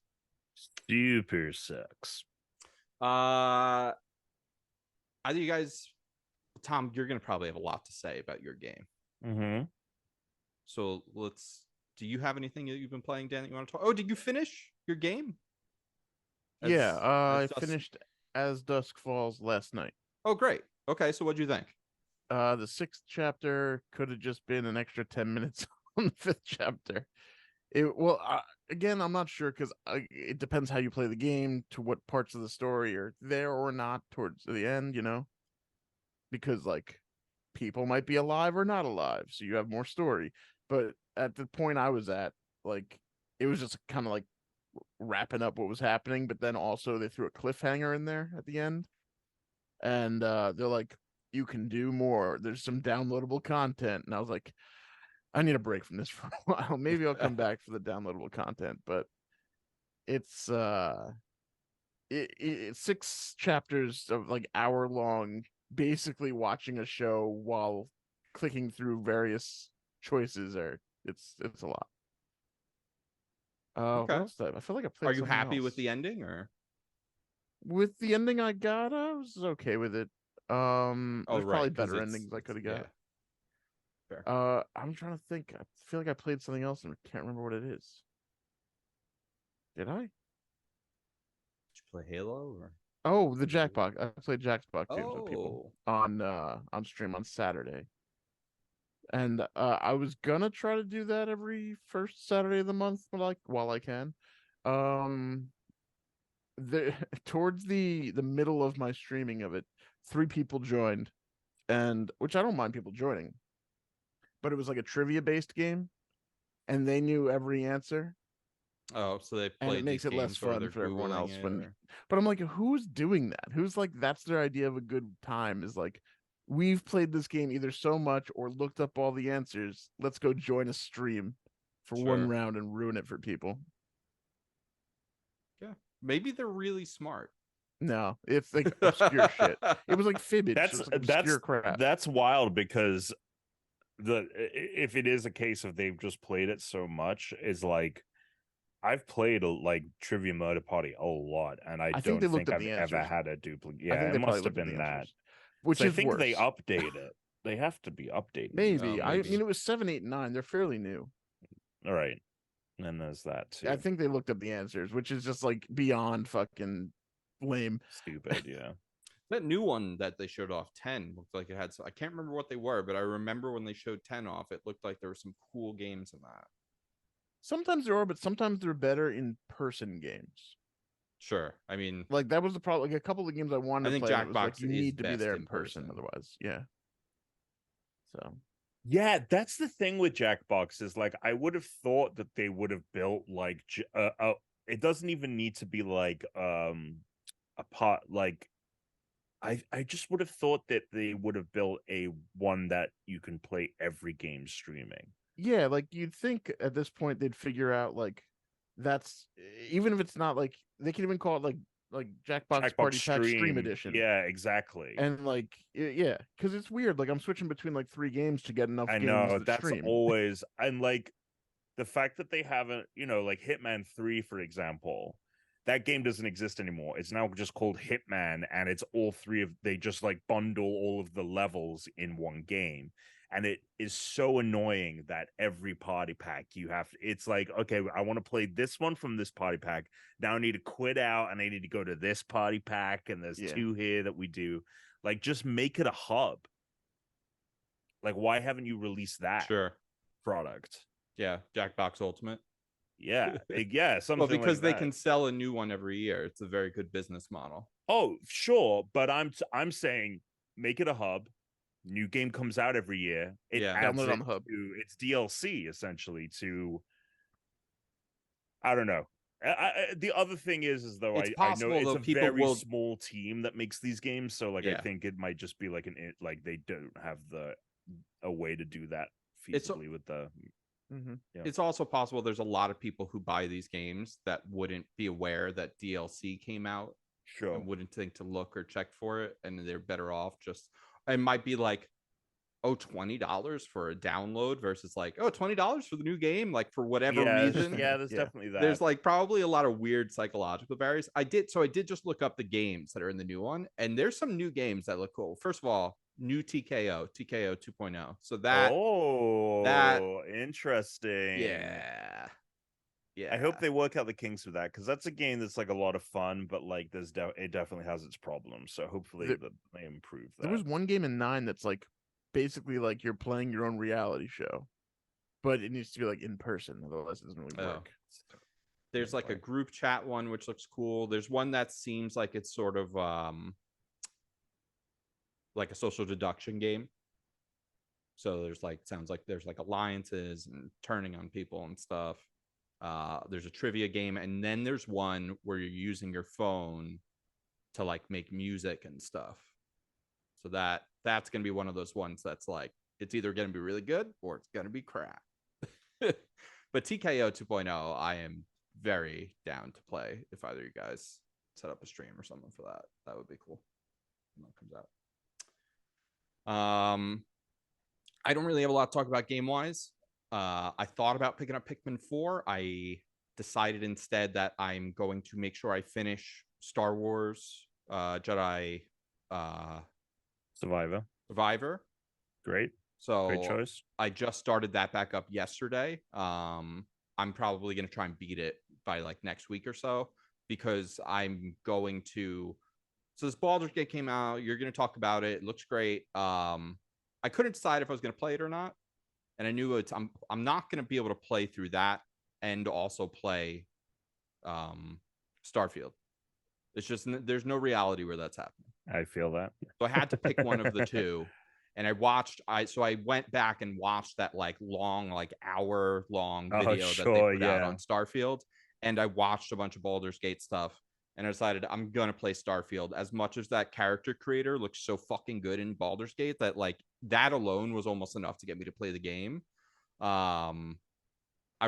S3: Super sucks.
S1: I think you guys, Tom, you're going to probably have a lot to say about your game.
S3: Mm-hmm.
S1: So do you have anything that you've been playing, Dan, that you want to talk? Oh, did you finish your game?
S2: I finished As Dusk Falls last night.
S1: Oh, great. Okay, so what'd you think?
S2: The 6th chapter could have just been an extra 10 minutes on the 5th chapter. Again, I'm not sure because it depends how you play the game, to what parts of the story are there or not towards the end, because like people might be alive or not alive, so you have more story. But at the point I was at, like, it was just kind of like wrapping up what was happening, but then also they threw a cliffhanger in there at the end, and they're like, you can do more, there's some downloadable content, and I was like, I need a break from this for a while. Maybe I'll come back for the downloadable content, but it's 6 chapters of like hour-long, basically watching a show while clicking through various choices. It's a lot.
S1: Okay.
S2: What else did I feel like I played.
S1: Are you happy with the ending, or
S2: with the ending I got? I was okay with it. There's probably better endings I could have got.
S1: Yeah. Fair.
S2: I'm trying to think. I feel like I played something else and I can't remember what it is. Did I?
S1: Did you play Halo or?
S2: Oh, the JackBox. I played JackBox games with people
S1: Oh.
S2: on stream on Saturday. And I was gonna try to do that every first Saturday of the month, while I can. Towards the middle of my streaming of it, 3 people joined, and which I don't mind people joining, but it was like a trivia based game, and they knew every answer.
S1: Oh, so they played,
S2: and it makes it less fun for everyone else. But I'm like, who's doing that? Who's like, that's their idea of a good time, is like, we've played this game either so much or looked up all the answers. Let's go join a stream for one round and ruin it for people.
S1: Yeah, maybe they're really smart.
S2: No, it's like obscure shit. It was like fibbage.
S3: That's
S2: obscure crap.
S3: That's wild, because if it is a case of they've just played it so much, is like, I've played like Trivia Murder Party a lot, and I don't think I've ever had a duplicate. Yeah, it must have been that.
S2: Which
S3: I think they update it. They have to be updated.
S2: Maybe. I mean, it was 7, 8, 9. They're fairly new.
S3: All right. And there's that too.
S2: I think they looked up the answers, which is just like beyond fucking lame.
S3: Stupid, yeah.
S1: That new one that they showed off, 10, looked like it had I can't remember what they were, but I remember when they showed 10 off, it looked like there were some cool games in that.
S2: Sometimes there are, but sometimes they're better in person games.
S1: Sure. I mean,
S2: like that was the problem. Like a couple of games I wanted to play,
S1: JackBox,
S2: like, you need to be there in person. Otherwise, yeah. So
S3: yeah, that's the thing with JackBox, is like, I would have thought that they would have built like it doesn't even need to be like a part, like I just would have thought that they would have built a one that you can play every game streaming.
S2: Yeah, like you'd think at this point they'd figure out, like, that's, even if it's not, like, they can even call it like JackBox Party Pack Stream Edition.
S3: Yeah, exactly.
S2: And like, yeah, because it's weird. Like, I'm switching between like 3 games to get enough.
S3: I know that's always, and like the fact that they haven't, like Hitman 3, for example, that game doesn't exist anymore. It's now just called Hitman, and it's all 3 of, they just like bundle all of the levels in one game. And it is so annoying that every party pack you have, it's like, okay, I want to play this one from this party pack. Now I need to quit out and I need to go to this party pack. And there's 2 here that we do. Like, just make it a hub. Like, why haven't you released that product?
S1: Yeah, JackBox Ultimate.
S3: Yeah, something
S1: well, because
S3: like
S1: they
S3: that.
S1: can sell a new one every year. It's a very good business model.
S3: Oh, sure, but I'm saying make it a hub. New game comes out every year. It adds
S2: download on the hub.
S3: It's DLC essentially to. I don't know. The other thing is though,
S1: it's
S3: I know it's
S1: though,
S3: a very small team that makes these games, so like I think it might just be like like they don't have a way to do that feasibly with the.
S1: It's also possible there's a lot of people who buy these games that wouldn't be aware that DLC came out.
S3: Sure.
S1: And wouldn't think to look or check for it, and they're better off just. It might be like, $20 for a download versus like, $20 for the new game, like for whatever reason.
S3: Yeah, there's definitely that.
S1: There's like probably a lot of weird psychological barriers. I did just look up the games that are in the new one, and there's some new games that look cool. First of all, new TKO 2.0. So that
S3: interesting.
S1: Yeah.
S3: I hope they work out the kinks with that, because that's a game that's like a lot of fun, but like it definitely has its problems. So hopefully they improve that.
S2: There was one game in 9 that's like basically like you're playing your own reality show, but it needs to be like in person, otherwise it doesn't really work.
S1: There's like a group chat one which looks cool. There's one that seems like it's sort of like a social deduction game. So there's like, sounds like there's like alliances and turning on people and stuff. There's a trivia game, and then there's one where you're using your phone to like make music and stuff. So that's gonna be one of those ones that's like, it's either gonna be really good or it's gonna be crap. But TKO 2.0, I am very down to play. If either of you guys set up a stream or something for that, that would be cool when that comes out. I don't really have a lot to talk about game wise. I thought about picking up Pikmin 4. I decided instead that I'm going to make sure I finish Star Wars Jedi Survivor.
S3: Great.
S1: So
S3: great choice.
S1: I just started that back up yesterday. I'm probably going to try and beat it by like next week or so, because I'm going to. So this Baldur's Gate came out. You're going to talk about it. It looks great. I couldn't decide if I was going to play it or not. And I knew I'm not going to be able to play through that and also play Starfield. It's just, there's no reality where that's happening.
S3: I feel that.
S1: So I had to pick one of the two. And I went back and watched that like long, like hour-long video that they put out on Starfield. And I watched a bunch of Baldur's Gate stuff. And I decided I'm going to play Starfield. As much as that character creator looks so fucking good in Baldur's Gate, that like that alone was almost enough to get me to play the game. I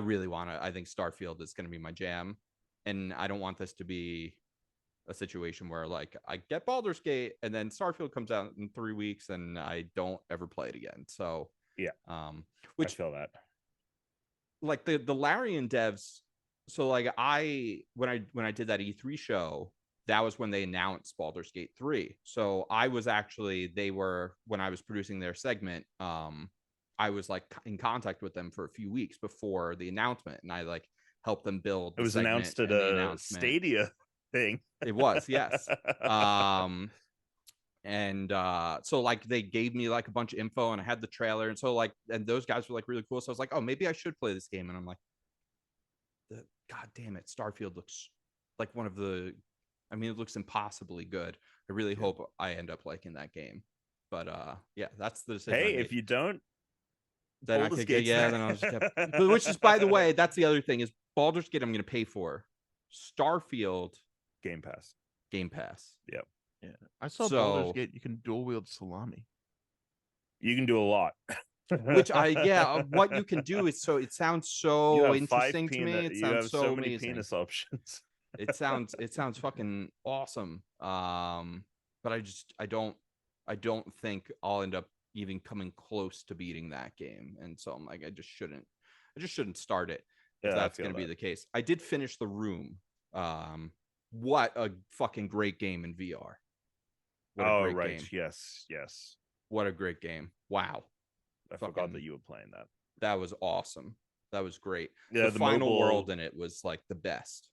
S1: really want to. I think Starfield is going to be my jam. And I don't want this to be a situation where like I get Baldur's Gate and then Starfield comes out in 3 weeks and I don't ever play it again. So
S3: which I feel that.
S1: Like the Larian devs. So like when I did that E3 show, that was when they announced Baldur's Gate 3. So I was actually, when I was producing their segment, I was like in contact with them for a few weeks before the announcement, and I like helped them build.
S3: It was announced at a Stadia thing.
S1: It was, yes. And so like they gave me like a bunch of info, and I had the trailer, and so like, and those guys were like really cool. So I was like, oh, maybe I should play this game. And I'm like, God damn it, Starfield looks like one of the. I mean, it looks impossibly good. I really hope I end up liking that game. But yeah, that's the decision.
S3: Hey, if you don't,
S1: then I could get then I'll just keep. Which is, by the way, that's the other thing is Baldur's Gate I'm going to pay for. Starfield
S3: Game Pass.
S1: Yep.
S2: Yeah, I saw Baldur's Gate. You can dual wield salami.
S3: You can do a lot.
S1: Which what you can do is it sounds so interesting to me. It sounds so
S3: many
S1: amazing.
S3: penis options.
S1: It sounds fucking awesome. But I don't think I'll end up even coming close to beating that game. And so I'm like, I just shouldn't start it if that's going to be the case. I did finish The Room. What a fucking great game in VR.
S3: Game. Yes.
S1: What a great game. Wow.
S3: I forgot that you were playing that.
S1: That was awesome. That was great.
S3: Yeah,
S1: the final world in it was like the best.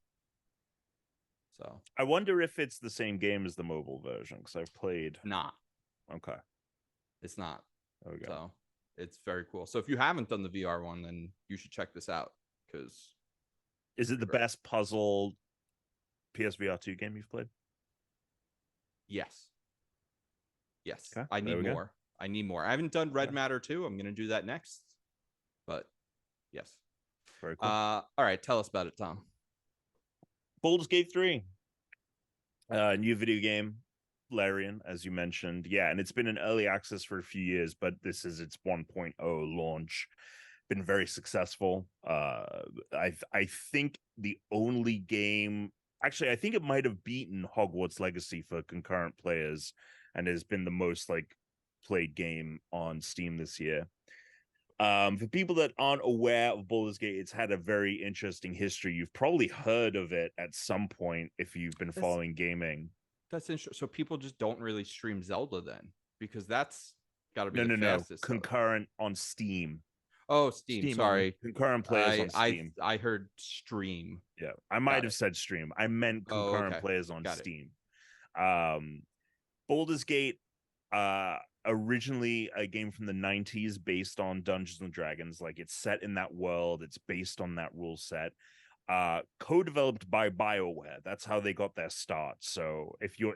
S1: So
S3: I wonder if it's the same game as the mobile version, because I've played.
S1: Not.
S3: Okay.
S1: It's not.
S3: There we go.
S1: So it's very cool. So if you haven't done the VR one, then you should check this out, because
S3: is it the best puzzle PSVR 2 game you've played?
S1: Yes. Yes.
S3: Okay,
S1: I need more. I need more. I haven't done Red Matter 2. I'm going to do that next. But yes.
S3: Very cool.
S1: All right. Tell us about it, Tom.
S3: Baldur's Gate 3. New video game. Larian, as you mentioned. Yeah, and it's been in early access for a few years, but this is its 1.0 launch. Been very successful. I think the only game, actually, I think it might have beaten Hogwarts Legacy for concurrent players, and has been the most like played game on Steam this year. For people that aren't aware of Baldur's Gate, it's had a very interesting history. You've probably heard of it at some point if you've been following gaming.
S1: That's interesting. So people just don't really stream Zelda then, because that's got to be
S3: the
S1: fastest.
S3: Concurrent on Steam.
S1: Oh, Steam. Sorry,
S3: concurrent players on Steam.
S1: I heard stream.
S3: Yeah, I might have said stream. I meant concurrent players on Steam. Baldur's Gate, originally a game from the 90s based on Dungeons and Dragons. Like, it's set in that world. It's based on that rule set. Co-developed by BioWare. That's how they got their start. So if you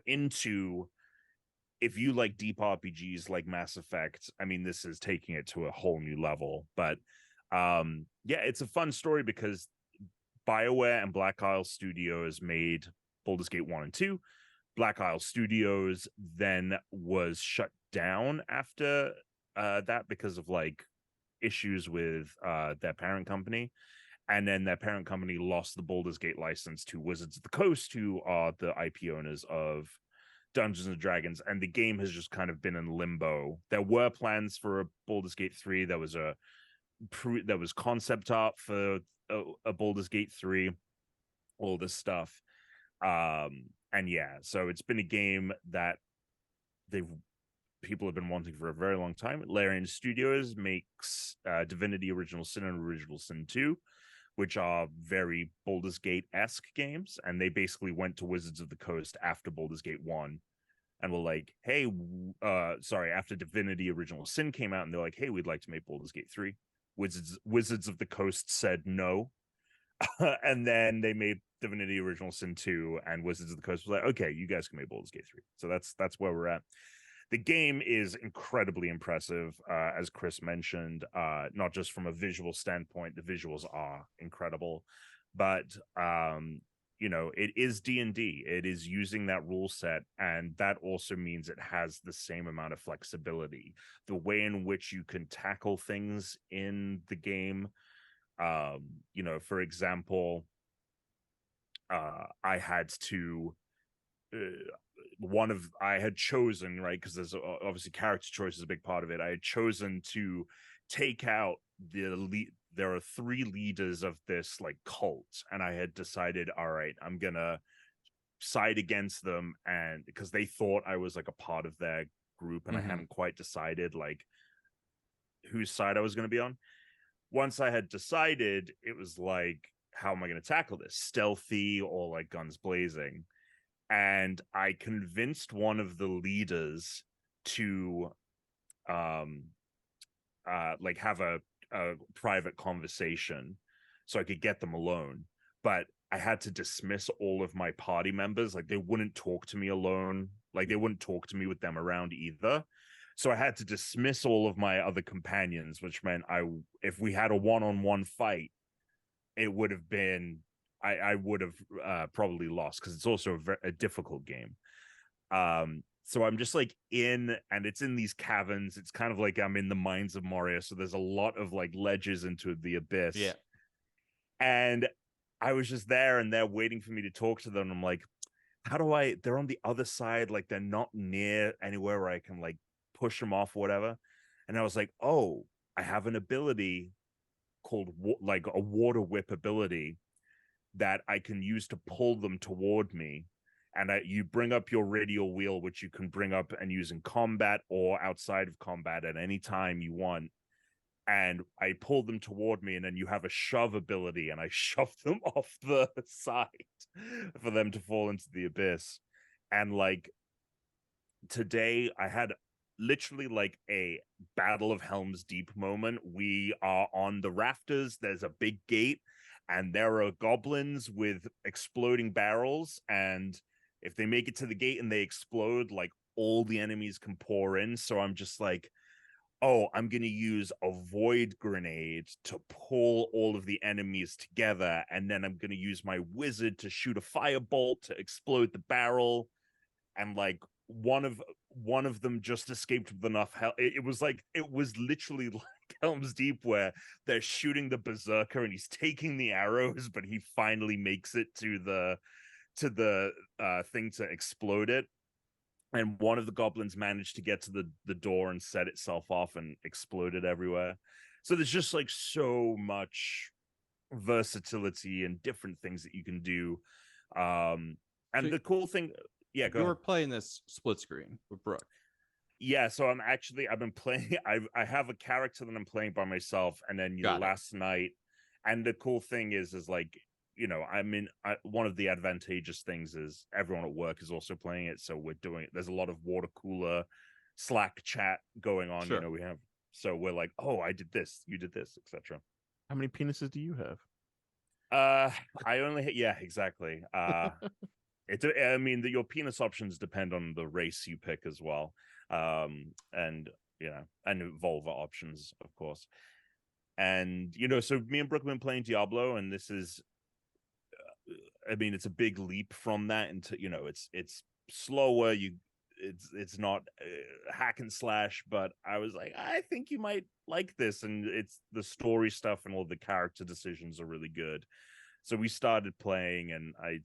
S3: like deep RPGs like Mass Effect, I mean, this is taking it to a whole new level. But yeah, it's a fun story because BioWare and Black Isle Studios made Baldur's Gate 1 and 2. Black Isle Studios then was shut down after that because of like issues with their parent company. And then their parent company lost the Baldur's Gate license to Wizards of the Coast, who are the IP owners of Dungeons and Dragons. And the game has just kind of been in limbo. There were plans for a Baldur's Gate 3. There was concept art for a Baldur's Gate 3, all this stuff. And yeah, so it's been a game that people have been wanting for a very long time. Larian Studios makes Divinity Original Sin and Original Sin 2, which are very Baldur's Gate-esque games, and they basically went to Wizards of the Coast after Baldur's Gate 1 and were like, hey, after Divinity Original Sin came out, and they're like, hey, we'd like to make Baldur's Gate 3. Wizards of the Coast said no, and then they made Divinity Original Sin 2, and Wizards of the Coast was like, okay, you guys can make Baldur's Gate 3. So that's where we're at. The game is incredibly impressive, as Chris mentioned, not just from a visual standpoint. The visuals are incredible, but, it is D&D. It is using that rule set, and that also means it has the same amount of flexibility. The way in which you can tackle things in the game, for example, I had to... I had chosen, right, because there's obviously character choice is a big part of it. I had chosen to take out there are 3 leaders of this like cult, and I had decided, all right, I'm gonna side against them, and because they thought I was like a part of their group, and I hadn't quite decided like whose side I was going to be on. Once I had decided, it was like, how am I going to tackle this? Stealthy or like guns blazing? And I convinced one of the leaders to like have a private conversation so I could get them alone. But I had to dismiss all of my party members. Like, they wouldn't talk to me alone. Like, they wouldn't talk to me with them around either. So I had to dismiss all of my other companions, which meant if we had a one-on-one fight, it would have been... I would have probably lost, because it's also a difficult game. So I'm just like and it's in these caverns. It's kind of like I'm in the Mines of Moria. So there's a lot of like ledges into the abyss.
S1: Yeah.
S3: And I was just there, and they're waiting for me to talk to them. And I'm like, they're on the other side. Like, they're not near anywhere where I can like push them off or whatever. And I was like, oh, I have an ability called like a water whip ability that I can use to pull them toward me. And you bring up your radial wheel, which you can bring up and use in combat or outside of combat at any time you want. and I pull them toward me, and then you have a shove ability, and I shove them off the side for them to fall into the abyss. And like today, I had literally like a Battle of Helm's Deep moment. We are on the rafters. There's a big gate, and there are goblins with exploding barrels. And if they make it to the gate and they explode, like all the enemies can pour in. So I'm just like, oh, I'm going to use a void grenade to pull all of the enemies together. And then I'm going to use my wizard to shoot a firebolt to explode the barrel. And like one of them just escaped with enough hell. It was literally like Helm's Deep, where they're shooting the berserker and he's taking the arrows, but he finally makes it to the thing to explode it. And one of the goblins managed to get to the door and set itself off and exploded everywhere. So there's just like so much versatility and different things that you can do. And so the cool thing, yeah, go.
S1: You were playing this split screen with Brooke.
S3: Yeah, so I've been playing. I have a character that I'm playing by myself, and then last night. And the cool thing is like, I mean, one of the advantageous things is everyone at work is also playing it, so we're doing it. There's a lot of water cooler Slack chat going on.
S1: Sure.
S3: We're like, oh, I did this, you did this, etc.
S2: How many penises do you have?
S3: I only hit, yeah, exactly. I mean, your penis options depend on the race you pick as well, and and vulva options, of course. And so me and Brooke have been playing Diablo, and this is. I mean, it's a big leap from that into it's slower. It's not hack and slash, but I was like, I think you might like this, and it's the story stuff and all the character decisions are really good. So we started playing, and I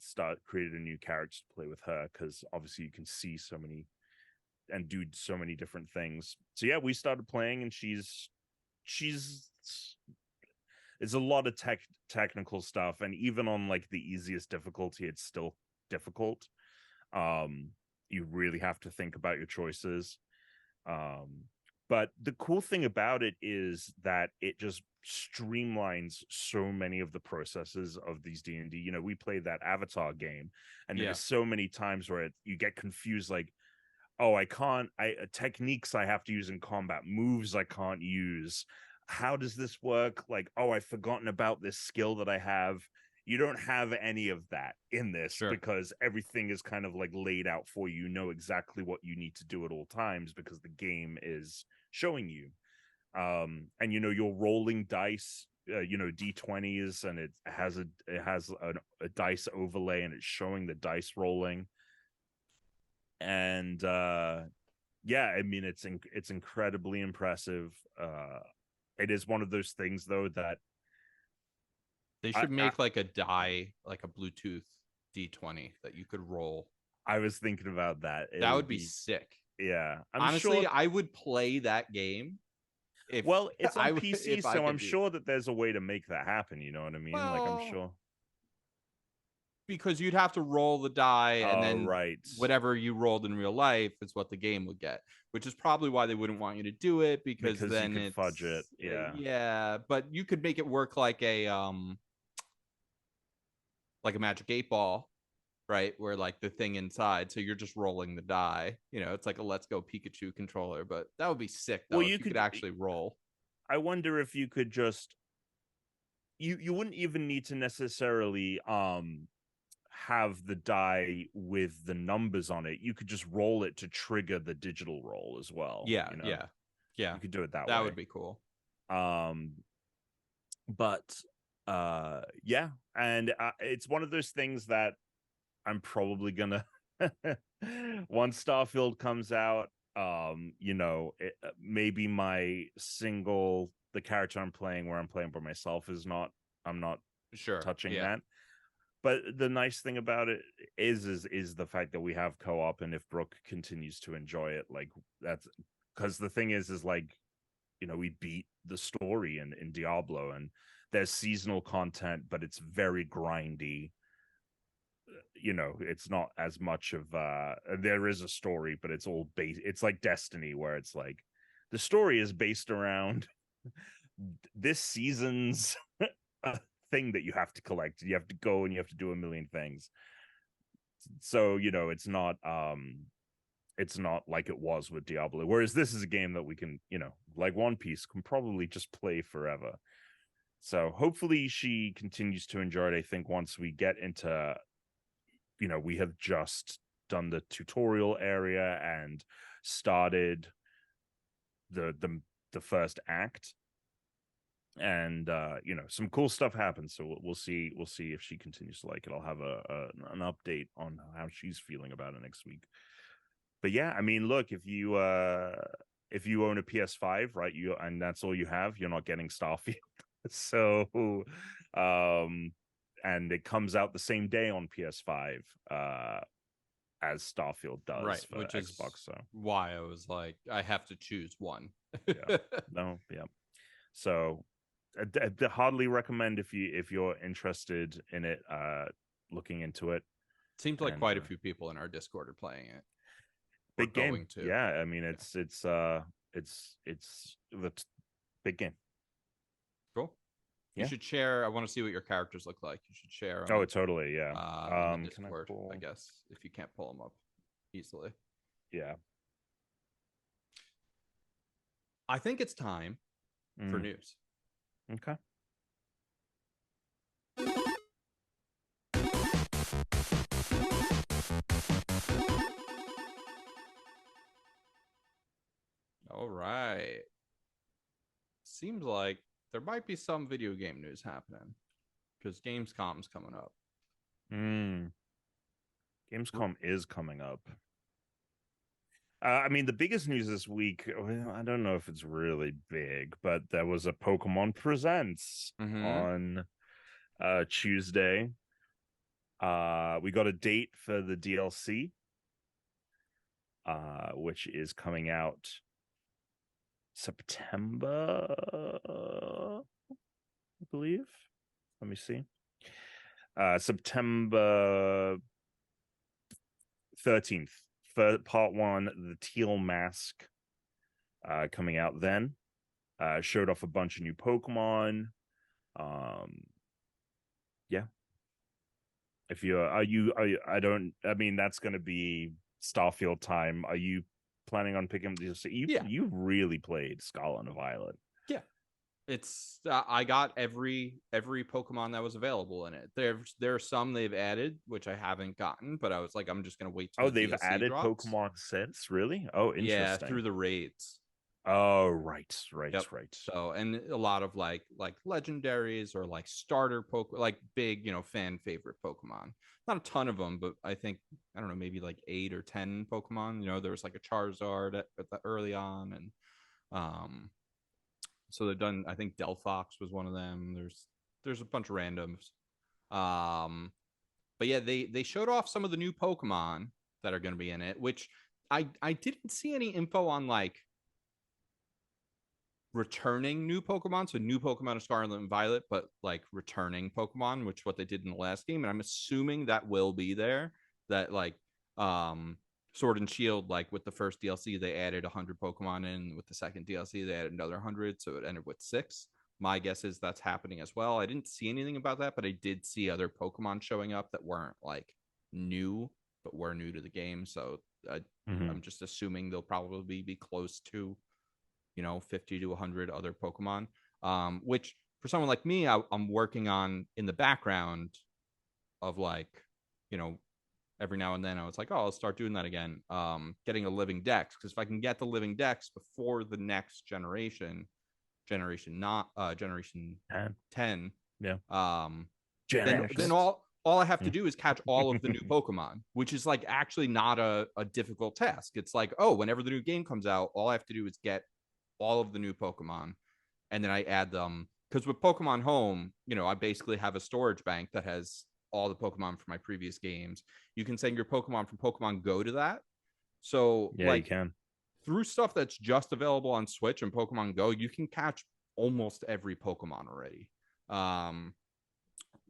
S3: created a new character to play with her because obviously you can see so many and do so many different things. So yeah, we started playing, and she's it's a lot of technical stuff, and even on like the easiest difficulty, it's still difficult. You really have to think about your choices. But the cool thing about it is that it just streamlines so many of the processes of these D&D. We played that Avatar game, and there's so many times where you get confused, like, oh, techniques I have to use in combat, moves I can't use. How does this work? Like, oh, I've forgotten about this skill that I have. You don't have any of that in this because everything is kind of like laid out for you. You know exactly what you need to do at all times because the game is showing you. And you're rolling dice, D20s, and it has a dice overlay, and it's showing the dice rolling. And I mean, it's incredibly impressive. It is one of those things, though, that
S1: they should make like a die, like a Bluetooth D20 that you could roll.
S3: I was thinking about that.
S1: That would be sick.
S3: Yeah.
S1: Honestly, I would play that game.
S3: It's on PC, so I'm sure that there's a way to make that happen. You know what I mean? Well, like, I'm sure.
S1: Because you'd have to roll the die, and then whatever you rolled in real life is what the game would get, which is probably why they wouldn't want you to do it, because then it's
S3: fudge it.
S1: Yeah, but you could make it work like a Magic 8-Ball, right? Where like the thing inside, so you're just rolling the die. It's like a Let's Go Pikachu controller, but that would be sick though. Well, you could actually roll.
S3: I wonder if you could just you wouldn't even need to necessarily have the die with the numbers on it. You could just roll it to trigger the digital roll as well.
S1: Yeah. You
S3: could do it that way.
S1: That would be cool.
S3: But and it's one of those things that I'm probably gonna once Starfield comes out, maybe the character I'm playing, where I'm playing by myself, I'm not touching that. But the nice thing about it is the fact that we have co-op, and if Brooke continues to enjoy it, like, that's because the thing is like, we beat the story in Diablo, and there's seasonal content, but it's very grindy. It's not as much of there is a story, but it's all it's like Destiny, where it's like the story is based around this season's a thing that you have to collect. You have to go and you have to do a million things. So, you know, it's not like it was with Diablo. Whereas this is a game that we can, you know, like One Piece, can probably just play forever. So hopefully she continues to enjoy it. I think once we get into, you know, we have just done the tutorial area and started the first act, and you know, some cool stuff happens. So we'll see if she continues to like it. I'll have an update on how she's feeling about it next week. But yeah, I mean, look, if you own a PS5, right, and that's all you have, you're not getting Starfield. So and it comes out the same day on PS5 as Starfield does,
S1: right,
S3: for
S1: which
S3: Xbox.
S1: Is
S3: so
S1: why I was like, I have to choose one.
S3: yeah. No, yeah. So I hardly recommend if you're interested in it, looking into it.
S1: Seems like quite a few people in our Discord are playing it.
S3: Big game. Yeah, I mean, it's the big game.
S1: Cool. You should share. I want to see what your characters look like. You should share.
S3: Oh, totally. Yeah.
S1: In the Discord, I guess, if you can't pull them up easily.
S3: Yeah.
S1: I think it's time for news.
S3: Okay.
S1: All right. Seems like there might be some video game news happening because Gamescom's coming up.
S3: Gamescom is coming up. I mean, the biggest news this week, I don't know if it's really big, but there was a Pokemon Presents on Tuesday. We got a date for the DLC, which is coming out September, I believe. Let me see. September 13th. For part 1, the Teal Mask, coming out then. Showed off a bunch of new Pokemon. Yeah. If you're, I mean, that's going to be Starfield time. Are you planning on picking this? You really played Scarlet and Violet.
S1: Yeah. It's I got every Pokemon that was available in it. There are some they've added which I haven't gotten, but I was like, I'm just gonna wait till
S3: they've
S1: DLC
S3: added
S1: drops.
S3: Pokemon since, really? Oh, interesting.
S1: Yeah, through the raids.
S3: Oh, right.
S1: Yep. So, and a lot of like legendaries or like starter like big, you know, fan favorite Pokemon. Not a ton of them, but I think, I don't know, maybe like 8 or 10 Pokemon. You know, there was like a Charizard at the early on, and so they've done, I think Delphox was one of them. There's a bunch of randoms. But yeah, they showed off some of the new Pokemon that are going to be in it, which I didn't see any info on like returning new Pokemon. So new Pokemon of Scarlet and Violet, but like returning Pokemon, which what they did in the last game. And I'm assuming that will be there. That like Sword and Shield, like with the first DLC, they added 100 Pokemon in. With the second DLC, they added another 100, so it ended with 6. My guess is that's happening as well. I didn't see anything about that, but I did see other Pokemon showing up that weren't like new, but were new to the game. So I'm just assuming they'll probably be close to, you know, 50 to 100 other Pokemon, which for someone like me, I'm working on in the background of like, you know, every now and then I was like, oh, I'll start doing that again. Getting a living dex, because if I can get the living dex before the next generation 10.
S3: Yeah.
S1: Then all I have to do is catch all of the new Pokemon, which is like actually not a difficult task. It's like, oh, whenever the new game comes out, all I have to do is get all of the new Pokemon, and then I add them. Because with Pokemon Home, you know, I basically have a storage bank that has all the Pokemon from my previous games. You can send your Pokemon from Pokemon Go to that. So
S3: yeah,
S1: like,
S3: you can.
S1: Through stuff that's just available on Switch and Pokemon Go, you can catch almost every Pokemon already.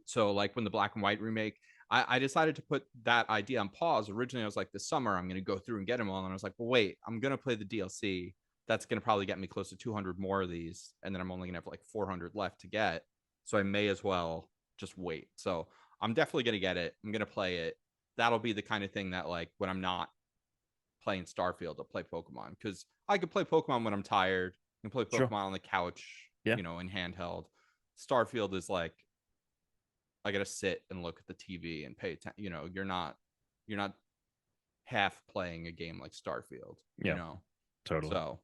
S1: So like when the Black and White remake, I decided to put that idea on pause. Originally, I was like, this summer I'm going to go through and get them all, and I was like, well, wait, I'm going to play the DLC. that's going to probably get me close to 200 more of these, and then I'm only going to have like 400 left to get. So I may as well just wait. So I'm definitely going to get it. I'm going to play it. That'll be the kind of thing that, like, when I'm not playing Starfield, I'll play Pokemon, because I could play Pokemon when I'm tired. I can play Pokemon on the couch, in handheld. Starfield is like, I got to sit and look at the TV and pay attention. You're not half playing a game like Starfield,
S3: Totally.
S1: So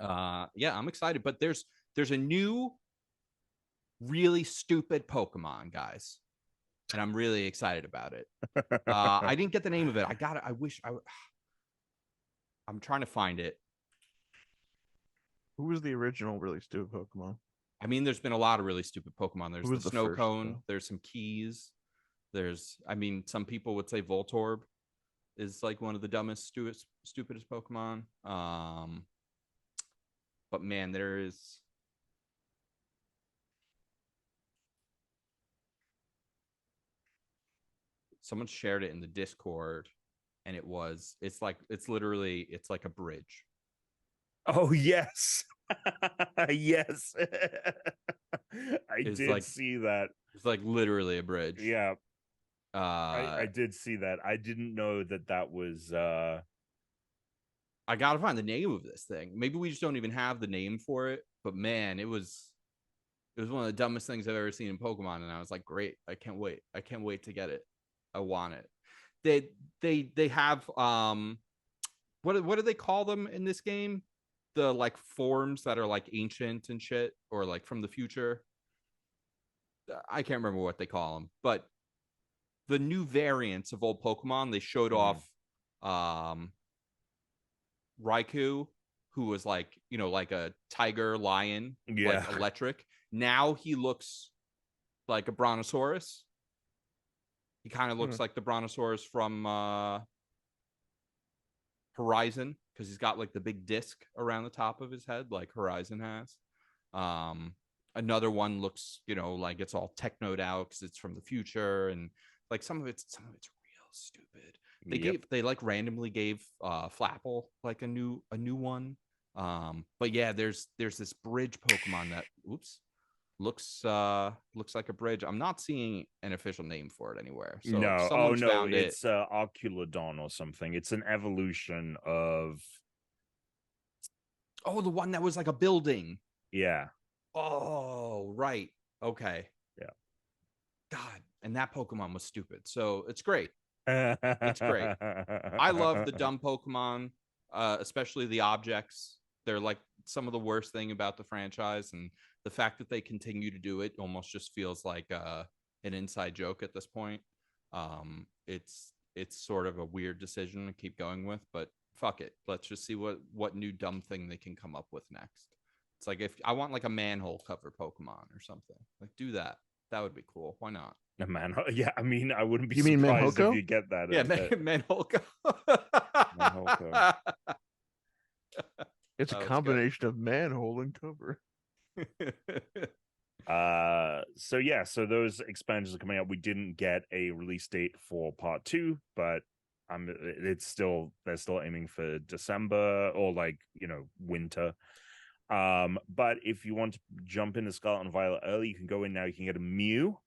S1: I'm excited, but there's a new really stupid Pokemon, guys, and I'm really excited about it. I didn't get the name of it. I'm trying to find it.
S2: Who was the original really stupid Pokemon?
S1: I mean, there's been a lot of really stupid Pokemon. There's the Snow Cone. There's some Keys. Some people would say Voltorb is like one of the dumbest, stupidest Pokemon. But man, there is. Someone shared it in the Discord, and it's like a bridge.
S3: Oh yes. Yes. I did see that.
S1: It's like literally a bridge.
S3: Yeah. I did see that. I didn't know that was
S1: I gotta find the name of this thing. Maybe we just don't even have the name for it, but man, it was one of the dumbest things I've ever seen in Pokemon, and I was like, great, I can't wait to get it. I want it. They have what do they call them in this game? The like forms that are like ancient and shit, or like from the future. I can't remember what they call them, but the new variants of old Pokemon, they showed off Raikou, who was like, like a tiger, lion, like electric. Now he looks like a Brontosaurus. He kind of looks like the Brontosaurus from Horizon, because he's got like the big disc around the top of his head, like Horizon has. Another one looks, like it's all technoed out because it's from the future, and like some of it's real stupid. They like randomly gave Flapple like a new one. But yeah, there's this bridge Pokemon that looks like a bridge. I'm not seeing an official name for it anywhere. So
S3: no, it's Oculodon or something. It's an evolution of
S1: the one that was like a building.
S3: Yeah.
S1: Oh, right. Okay.
S3: Yeah.
S1: God, and that Pokemon was stupid. So it's great. It's great. I love the dumb Pokemon, especially the objects. They're like some of the worst thing about the franchise, and the fact that they continue to do it almost just feels like an inside joke at this point. It's sort of a weird decision to keep going with, but fuck it. Let's just see what new dumb thing they can come up with next. It's like, if I want like a manhole cover Pokemon or something, like do that. That would be cool. Why not?
S3: A manhole? Yeah, I mean, I wouldn't be surprised if you get that.
S1: Yeah, manhole.
S2: It's a combination of manhole and cover.
S3: So those expansions are coming out. We didn't get a release date for part 2, but they're still aiming for December or like winter. But if you want to jump into Scarlet and Violet early, you can go in now. You can get a Mew.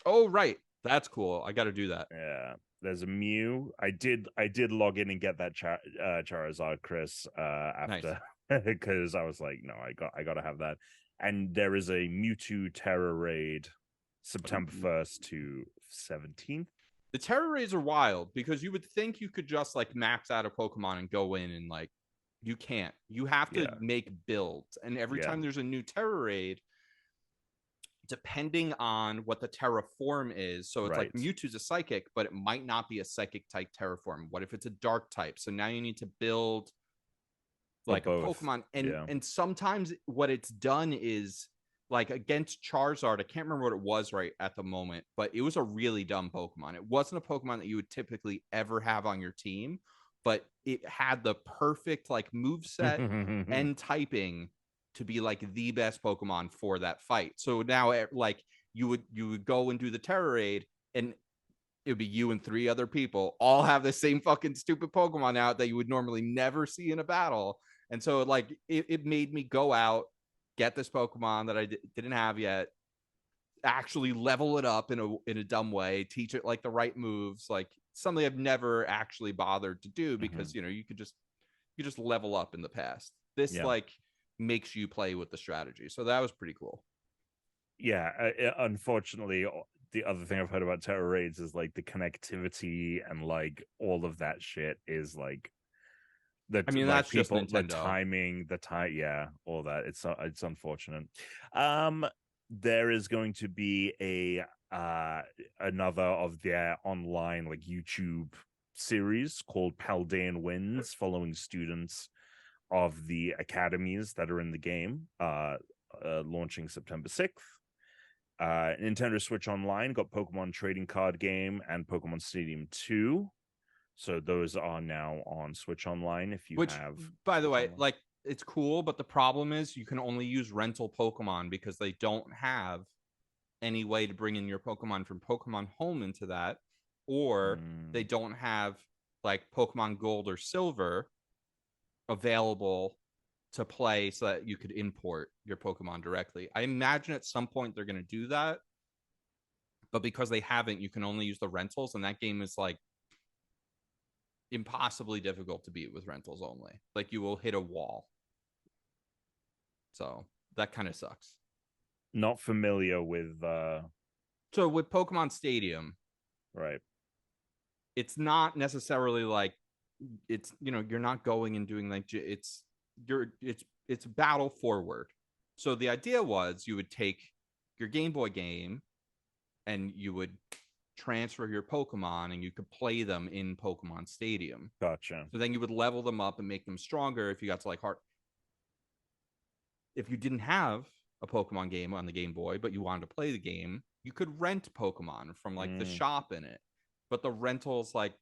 S1: Oh, right. That's cool. I got to do that.
S3: Yeah, there's a Mew. I did log in and get that Charizard, Chris, after, because I was like, no, I got to have that. And there is a Mewtwo Terra Raid, September 1st to 17th.
S1: The Terra Raids are wild, because you would think you could just like max out a Pokemon and go in and like, you can't. You have to make builds, and every time there's a new Terra Raid, depending on what the Terra form is, so it's like Mewtwo's a Psychic, but it might not be a Psychic type Terra form. What if it's a Dark type? So now you need to build like a Pokemon, and sometimes what it's done is like against Charizard. I can't remember what it was right at the moment, but it was a really dumb Pokemon. It wasn't a Pokemon that you would typically ever have on your team, but it had the perfect like moveset and typing to be like the best Pokemon for that fight. So now like you would go and do the Terra Raid, and it would be you and 3 other people all have the same fucking stupid Pokemon out that you would normally never see in a battle. And so like it made me go out, get this Pokemon that I didn't have yet, actually level it up in a dumb way, teach it like the right moves, like something I've never actually bothered to do because you could just level up in the past. This like makes you play with the strategy. So that was pretty cool.
S3: Yeah, unfortunately, the other thing I've heard about Terra Raids is like the connectivity and like all of that shit is like
S1: I mean,
S3: like
S1: that's
S3: people,
S1: just Nintendo.
S3: the timing, all that. It's unfortunate. There is going to be another of their online like YouTube series called Paldean Wins, following students of the academies that are in the game, launching September 6th. Nintendo Switch Online got Pokemon Trading Card Game and Pokemon Stadium 2. So those are now on Switch Online if you have.
S1: By the way, like it's cool, but the problem is you can only use rental Pokemon because they don't have any way to bring in your Pokemon from Pokemon Home into that, or they don't have like Pokemon Gold or Silver available to play so that you could import your Pokemon directly. I imagine at some point they're going to do that, but because they haven't, you can only use the rentals, and that game is like impossibly difficult to beat with rentals only. Like you will hit a wall. So that kind of sucks.
S3: Not familiar with
S1: so with Pokemon Stadium,
S3: right,
S1: it's not necessarily like it's you're not going and doing like it's battle forward. So the idea was you would take your Game Boy game and you would transfer your Pokemon and you could play them in Pokemon Stadium.
S3: Gotcha.
S1: So then you would level them up and make them stronger if you got to like heart. If you didn't have a Pokemon game on the Game Boy, but you wanted to play the game, you could rent Pokemon from like the shop in it. But the rentals, like,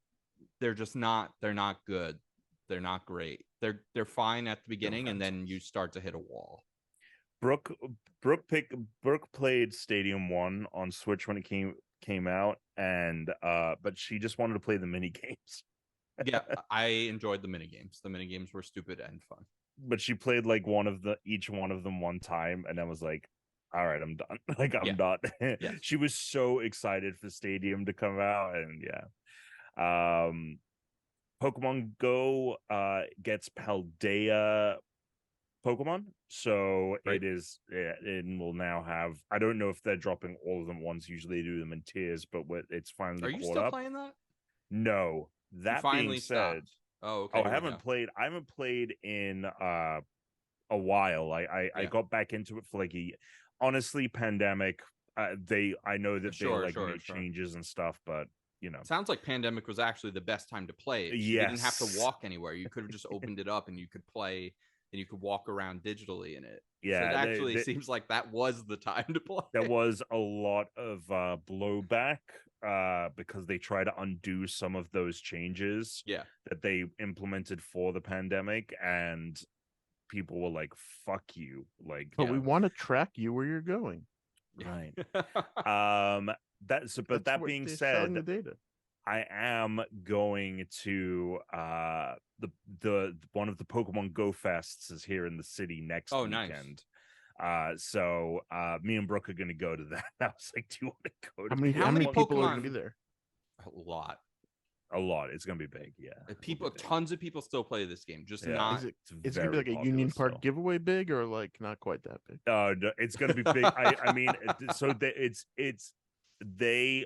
S1: they're not good. They're not great. They're fine at the beginning, and then you start to hit a wall.
S3: Brooke played Stadium 1 on Switch when it came out, and but she just wanted to play the mini games.
S1: Yeah, I enjoyed the mini games. The mini games were stupid and fun.
S3: But she played like each one of them one time, and I was like, all right, I'm done. Like I'm done. Yes. She was so excited for Stadium to come out, and Pokemon Go gets Paldea Pokemon, so right. It will now have. I don't know if they're dropping all of them once. Usually they do them in tiers, but it's finally.
S1: Are you still playing that?
S3: No. That being said,
S1: stopped. Oh, okay.
S3: I haven't played in a while. I got back into it for like honestly, pandemic. I know that they made changes and stuff, but
S1: sounds like pandemic was actually the best time to play it. You didn't have to walk anywhere. You could have just opened it up and you could play and you could walk around digitally in it.
S3: Yeah,
S1: so it actually seems like that was the time to play.
S3: There was a lot of blowback because they try to undo some of those changes that they implemented for the pandemic, and people were like, fuck you, like,
S2: but we want to track you where you're going,
S3: right? That being said,
S2: the data.
S3: I am going to the one of the Pokemon Go Fests is here in the city next weekend. Nice. So me and Brooke are going to go to that. I was like, do you want to go to
S2: how many people are going to be there?
S1: A lot.
S3: It's going to be big. Yeah.
S1: Tons of people still play this game. Just not.
S2: It's going to be like a Union Park giveaway big, or like not quite that big?
S3: No, it's going to be big. I mean, so they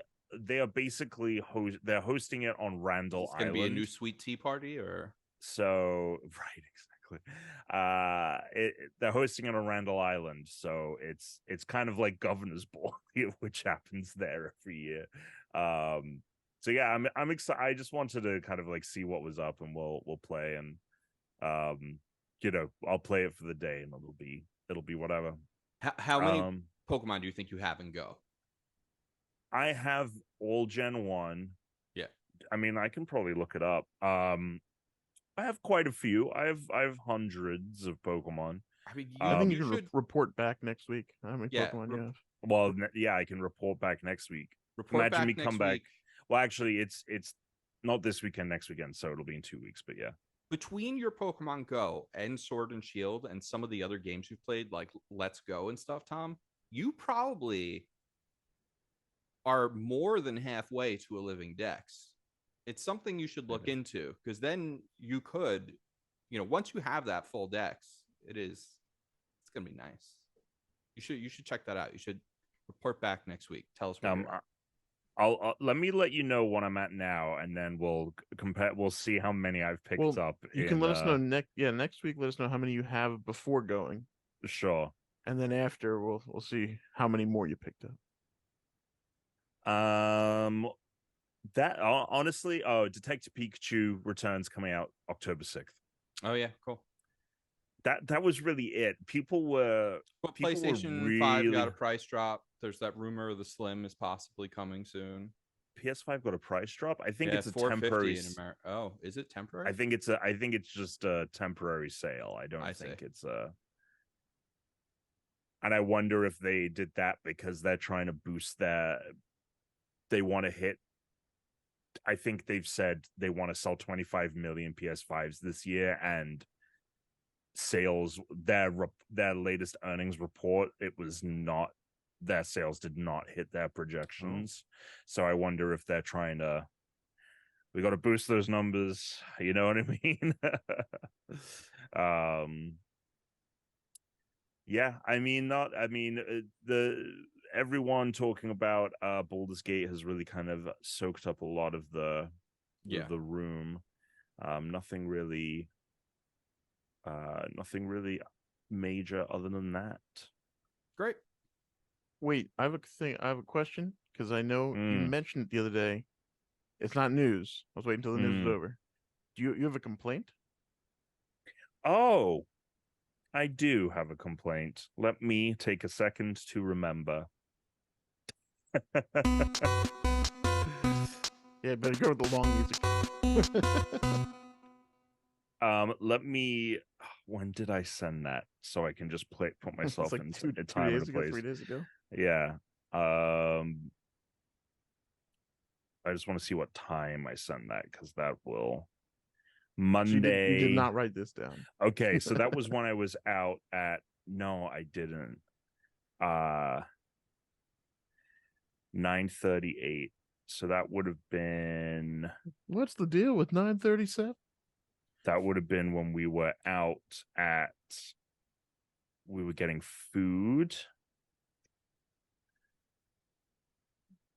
S3: are basically they're hosting it on Randall Island. It's
S1: going to be a new sweet tea party, or
S3: so right, exactly. They're hosting it on Randall Island, so it's kind of like Governor's Ball, which happens there every year. So yeah, I'm excited. I just wanted to kind of like see what was up, and we'll play, and I'll play it for the day, and it'll be whatever.
S1: How many Pokemon do you think you have in Go?
S3: I have all Gen 1.
S1: Yeah.
S3: I mean, I can probably look it up. I have quite a few. I have hundreds of Pokemon.
S1: I mean,
S2: I think you should report back next week. How many Pokemon you have?
S3: Well, I can report back next week. Imagine me come back. Well, actually, it's not this weekend, next weekend, so it'll be in 2 weeks, but yeah.
S1: between your Pokemon Go and Sword and Shield and some of the other games you've played, like Let's Go and stuff, Tom, you probably are more than halfway to a living Dex. It's something you should look into, because then you could, once you have that full Dex, it's gonna be nice. You should check that out. You should report back next week. Tell us what
S3: I'll let me let you know what I'm at now, and then we'll compare. We'll see how many I've picked up.
S2: You can let us know next week. Let us know how many you have before going.
S3: Sure.
S2: And then after, we'll see how many more you picked up.
S3: That honestly, Detective Pikachu Returns coming out October 6th.
S1: Oh yeah, cool.
S3: That was really it. People were
S1: PlayStation 5 got a price drop. There's that rumor the Slim is possibly coming soon.
S3: PS5 got a price drop. I think it's a temporary.
S1: In America. Oh, is it temporary?
S3: I think it's just a temporary sale. I don't think it's a. And I wonder if they did that because they're trying to boost they want to hit. I think they've said they want to sell 25 million PS5s this year, and sales, their latest earnings report, it was not, their sales did not hit their projections. So I wonder if they're trying to, we got to boost those numbers, you know what I mean? Yeah, I mean, everyone talking about Baldur's Gate has really kind of soaked up a lot of the room. Nothing really major other than that.
S1: Great.
S2: Wait, I have a question, because I know you mentioned it the other day. It's not news. I was waiting until the news was over. Do you have a complaint?
S3: Oh, I do have a complaint. Let me take a second to remember.
S2: Yeah, better go with the long music.
S3: Let me. When did I send that? So I can just put myself in time and place.
S2: 3 days ago.
S3: Yeah. I just want to see what time I send that, because that will. Monday.
S2: You did not write this down.
S3: Okay, so that was when I was out at. No, I didn't. 9:38. So that would have been.
S2: What's the deal with 9:37?
S3: That would have been when we were out at. We were getting food.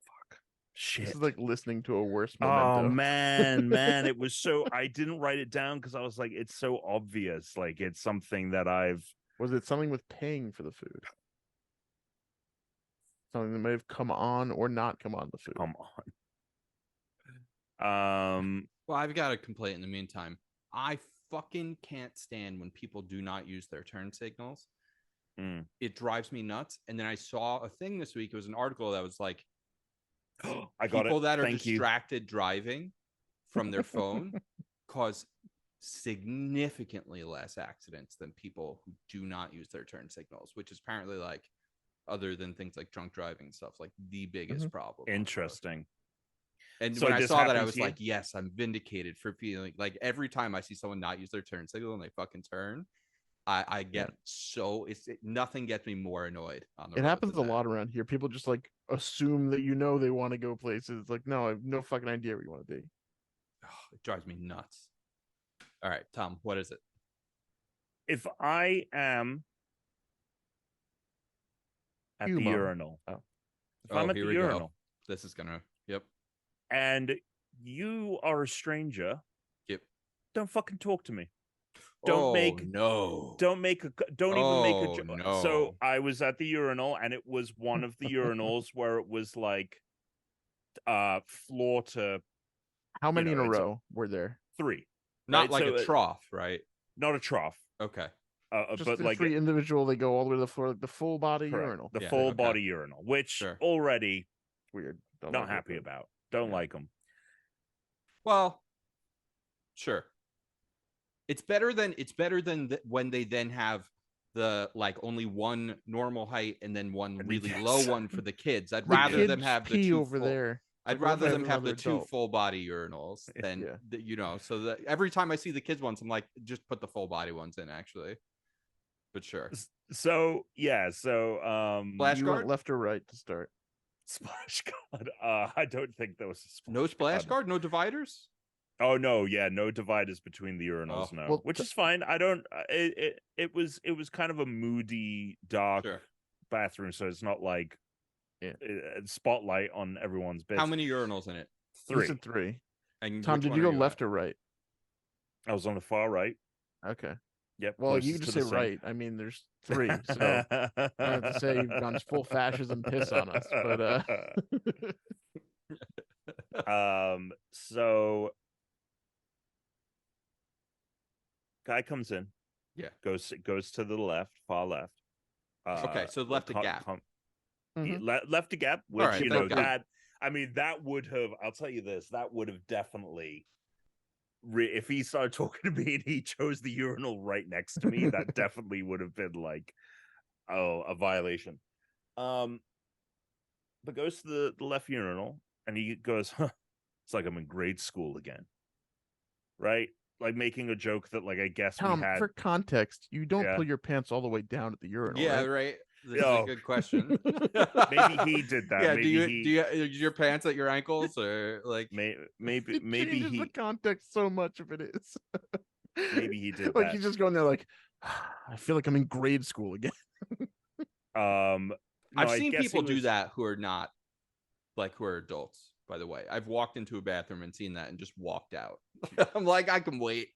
S3: Fuck. Shit.
S2: This is like listening to a worse Memento.
S3: Oh man, it was so. I didn't write it down because I was like, it's so obvious. Like, it's something that I've.
S2: Was it something with paying for the food? Something that may have come on or not come on the food.
S3: Come on.
S1: Well, I've got a complaint in the meantime. I fucking can't stand when people do not use their turn signals. It drives me nuts. And then I saw a thing this week. It was an article that was like,
S3: I got
S1: people
S3: it.
S1: that are
S3: Thank
S1: distracted driving from their phone cause significantly less accidents than people who do not use their turn signals, which is apparently, like, other than things like drunk driving and stuff, like the biggest problem.
S3: Interesting.
S1: And so when I saw that, I was like, yes, I'm vindicated for feeling like every time I see someone not use their turn signal and they fucking turn, I get nothing gets me more annoyed on the road.
S2: It happens a lot around here. People just like assume that they want to go places. It's like, no, I have no fucking idea where you want to be.
S1: Oh, it drives me nuts. All right, Tom, what is it?
S3: If I am at the urinal. If I'm at the urinal.
S1: This is gonna. Yep.
S3: And you are a stranger.
S1: Yep.
S3: Don't fucking talk to me.
S1: Don't
S3: even make a joke.
S1: No.
S3: So I was at the urinal, and it was one of the urinals where it was like floor to.
S2: How many in a row were there?
S3: 3.
S1: Not like a trough, right?
S3: Not a trough.
S1: Okay.
S2: But like free individual, they go all the way to the floor, like the full body urinal.
S3: The full body urinal, which already
S2: weird.
S3: Not happy about. Don't like them.
S1: Well, sure. It's better than when they then have the like only one normal height and then one really low one for the kids. I'd rather them have the two
S2: over there.
S1: I'd rather them have the two full body urinals than so that every time I see the kids ones, I'm like, just put the full body ones in, actually. But sure.
S3: So
S1: splash
S2: you
S1: guard,
S2: went left or right to start?
S3: Splash guard. I don't think there was
S1: no splash guard, no dividers.
S3: Oh no, yeah, no dividers between the urinals, no, well, which is fine. I don't. It was kind of a moody, dark bathroom, so it's not like spotlight on everyone's beds.
S1: How many urinals in it?
S3: 3.
S2: 3.
S1: And
S2: Tom, did you go left or right?
S3: I was on the far right.
S2: Okay.
S3: Yep.
S2: Well, you just say right. I mean, there's 3, so I have to say you've gone full fascism piss on us. But
S3: so guy comes in.
S1: Yeah.
S3: Goes to the left, far left.
S1: Okay, so left a gap.
S3: Left a gap, which that. I mean, that would have. I'll tell you this. That would have definitely. If he started talking to me and he chose the urinal right next to me, that definitely would have been like, a violation. But goes to the left urinal and he goes, it's like I'm in grade school again, right? Like making a joke that, like, I guess
S2: Tom, for context, you don't pull your pants all the way down at the urinal.
S1: Yeah, right. This is a good question.
S3: Maybe he did that.
S1: Yeah,
S3: maybe
S1: do you your pants at your ankles, or like
S3: maybe he
S2: the context so much if it is.
S3: Maybe he did
S2: like
S3: that.
S2: He's just going there like, I feel like I'm in grade school again.
S3: No,
S1: I've seen people do that who are not who are adults. By the way, I've walked into a bathroom and seen that and just walked out. I'm like, I can wait.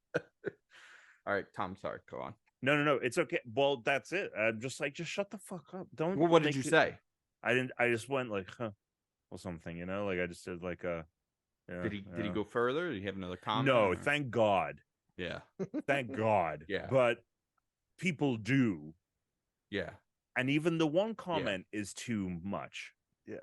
S1: All right, Tom, sorry, go on.
S3: No, it's okay. Well, that's it. I'm just like, just shut the fuck up. Don't.
S1: Well, what did you say?
S3: I didn't. I just went like, huh, or something. Like I just said like,
S1: Did he go further? Did he have another comment?
S3: No, thank God.
S1: Yeah,
S3: thank God.
S1: Yeah,
S3: but people do.
S1: Yeah,
S3: and even the one comment is too much.
S1: Yeah,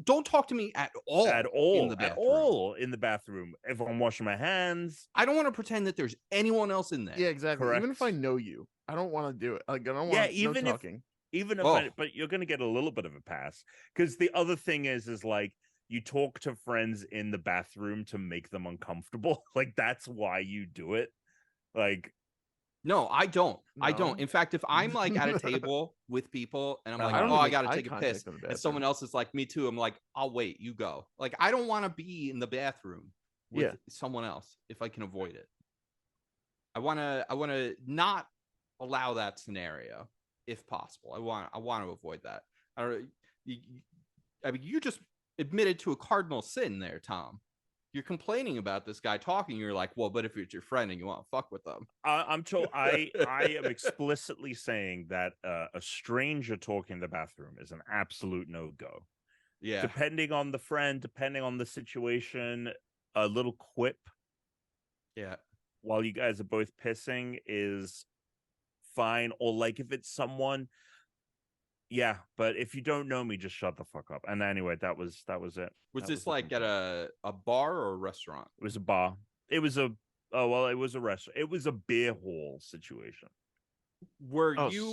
S1: don't talk to me at all
S3: in the bathroom. If I'm washing my hands,
S1: I don't want to pretend that there's anyone else in there.
S2: Yeah, exactly.
S3: Correct.
S2: Even if I know you, I don't want to do it. Like, I don't want
S3: even
S2: no talking.
S3: But you're gonna get a little bit of a pass, because the other thing is like, you talk to friends in the bathroom to make them uncomfortable. Like, that's why you do it. Like,
S1: no, I don't. No. I don't. In fact, if I'm like at a table with people and I'm like, I got to take a piss, and someone else is like, me too, I'm like, I'll wait, you go. Like, I don't want to be in the bathroom with someone else if I can avoid it. I want to not allow that scenario if possible. I want to avoid that. I mean, you just admitted to a cardinal sin there, Tom. You're complaining about this guy talking. You're like, well, but if it's your friend and you want to fuck with them,
S3: I'm told I am explicitly saying that a stranger talking in the bathroom is an absolute no-go.
S1: Yeah,
S3: depending on the friend, depending on the situation, a little quip.
S1: Yeah,
S3: while you guys are both pissing is fine. Or like if it's someone. Yeah, but if you don't know me, just shut the fuck up. And anyway, that was it.
S1: Was this like at a bar or a restaurant?
S3: It was a bar. It was a it was a restaurant. It was a beer hall situation.
S1: Were you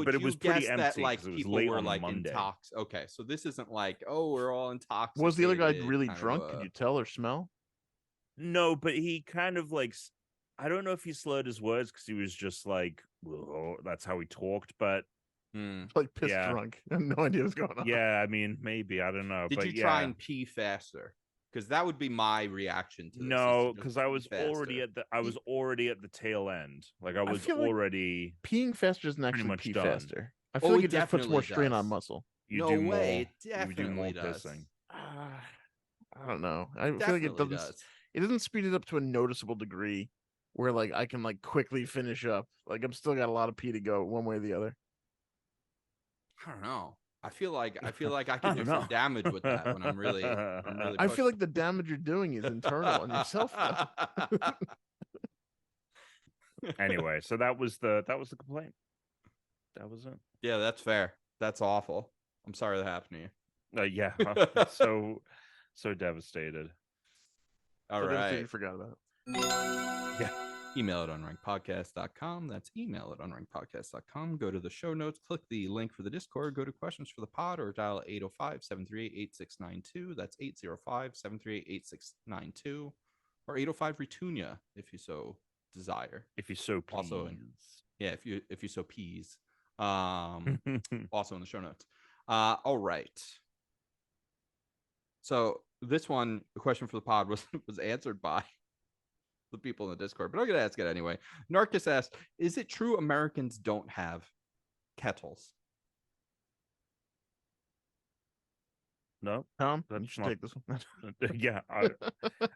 S1: but it was pretty empty, that like people were like intox? Okay, so this isn't like, oh, we're all intoxicated.
S2: Was the other guy really drunk? Could you tell or smell?
S3: No, but he kind of like, I don't know if he slurred his words because he was just like, oh, that's how he talked, but.
S2: Like piss drunk. I have no idea what's going on.
S3: Yeah, I mean, maybe, I don't know.
S1: Did you try and pee faster? Because that would be my reaction to this.
S3: No, because I was already at the tail end. Like I was already
S2: like peeing faster doesn't actually pee
S3: done.
S2: Faster. I feel like it just puts more strain on muscle.
S3: You
S1: no
S3: do
S1: way,
S3: more,
S1: it definitely
S3: you do more
S1: does.
S3: Pissing.
S2: I don't know. I feel like it doesn't. It doesn't speed it up to a noticeable degree where like I can like quickly finish up. Like I'm still got a lot of pee to go one way or the other.
S1: I don't know. I feel like I can do some damage with that when I'm really
S2: I feel like the damage you're doing is internal on yourself.
S3: Anyway, so that was the complaint. That was it.
S1: Yeah, that's fair. That's awful. I'm sorry that happened to you.
S3: Yeah, so devastated.
S1: All right,
S2: you forgot about.
S3: Yeah.
S1: email at unrankpodcast.com. That's email at unrankpodcast.com. Go to the show notes, click the link for the Discord, go to questions for the pod, or dial 805-738-8692. That's 805-738-8692. Or 805-RETUNIA if you so desire.
S3: If you so please.
S1: Also, if you so peas. Also in the show notes. All right. So this one, the question for the pod was answered by the people in the Discord, but I'm gonna ask it anyway. Narcus asked, "Is it true Americans don't have kettles?"
S2: No, Tom, you should take this one.
S3: Yeah,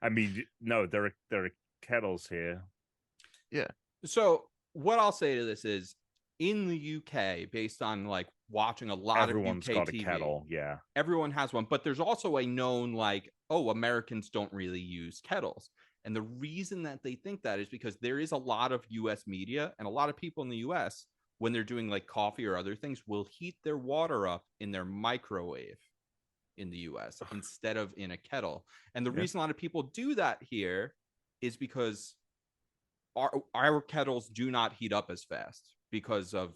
S3: I mean, no, there are kettles here.
S2: Yeah.
S1: So what I'll say to this is, in the UK, based on like watching a lot
S3: Everyone's
S1: of UK
S3: got
S1: TV,
S3: a kettle. Yeah,
S1: everyone has one, but there's also a known like, oh, Americans don't really use kettles. And the reason that they think that is because there is a lot of US media, and a lot of people in the US, when they're doing like coffee or other things, will heat their water up in their microwave in the US instead of in a kettle. And the reason a lot of people do that here is because our kettles do not heat up as fast because of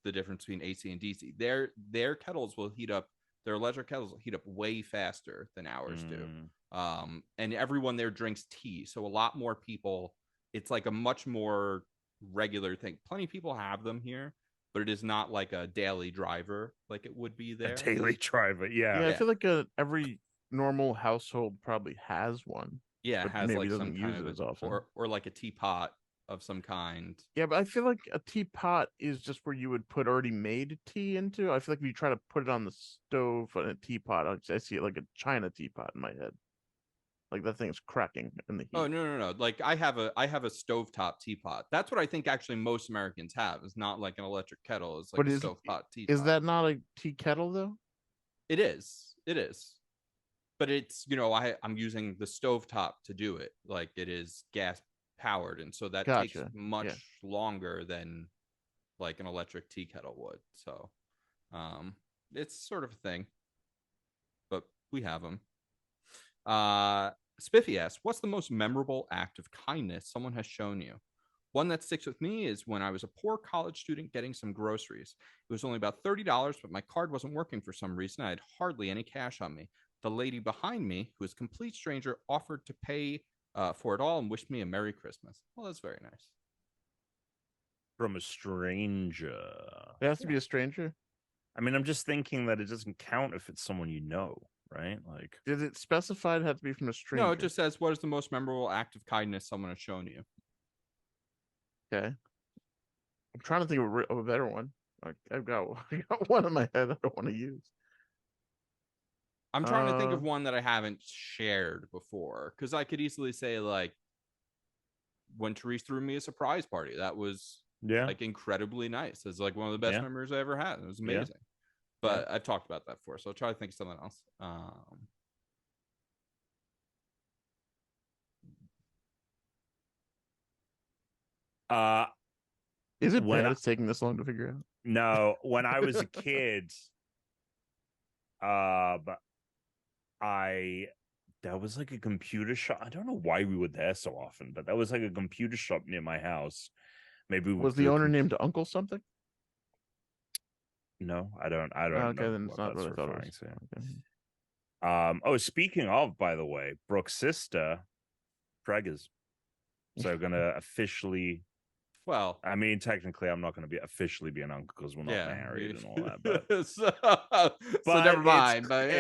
S1: the difference between AC and DC. Their kettles will heat up, their electric kettles will heat up way faster than ours do. And everyone there drinks tea. So a lot more people, it's like a much more regular thing. Plenty of people have them here, but it is not like a daily driver like it would be there.
S3: A daily driver, yeah.
S2: I feel like every normal household probably has one.
S1: Yeah, it has
S2: maybe
S1: like
S2: doesn't
S1: some
S2: use
S1: kind
S2: it
S1: of
S2: as often.
S1: or like a teapot of some kind.
S2: Yeah, but I feel like a teapot is just where you would put already made tea into. I feel like if you try to put it on the stove on a teapot, I see it like a China teapot in my head. Like that thing's cracking in the heat.
S1: Oh no! Like I have a stovetop teapot. That's what I think actually most Americans have. Is not like an electric kettle. It's like a stovetop teapot.
S2: Is that not a tea kettle though?
S1: It is. It is. But it's, I'm using the stovetop to do it. Like it is gas powered, and so that takes much longer than like an electric tea kettle would. So it's sort of a thing. But we have them. Spiffy asks, what's the most memorable act of kindness someone has shown you? One that sticks with me is when I was a poor college student getting some groceries. It was only about $30, but my card wasn't working for some reason. I had hardly any cash on me. The lady behind me, who is a complete stranger, offered to pay for it all and wished me a Merry Christmas. Well, that's very nice.
S3: From a stranger.
S2: It has to be a stranger?
S3: I mean, I'm just thinking that it doesn't count if it's someone you know, right? Like,
S2: did it specify it had to be from a stranger?
S1: No, it just says, what is the most memorable act of kindness someone has shown you?
S2: Okay. I'm trying to think of a better one. Like, I've got one in my head I don't want to use.
S1: I'm trying to think of one that I haven't shared before, because I could easily say, like, when Therese threw me a surprise party, that was like incredibly nice. It's like one of the best memories I ever had. It was amazing. But I've talked about that before, so I'll try to think of something else.
S2: Is it bad it's taking this long to figure out?
S3: No, when I was a kid, there was like a computer shop. I don't know why we were there so often, but there was like a computer shop near my house. Maybe
S2: was the owner named Uncle something?
S3: No, I don't
S2: okay,
S3: know.
S2: Then it's not what I thought it
S3: was. Okay. Speaking of, by the way, Brooke's sister, Preggers. So gonna officially.
S1: Well,
S3: I mean, technically, I'm not going to be officially be an uncle because we're not married and all that. But
S1: so never mind. But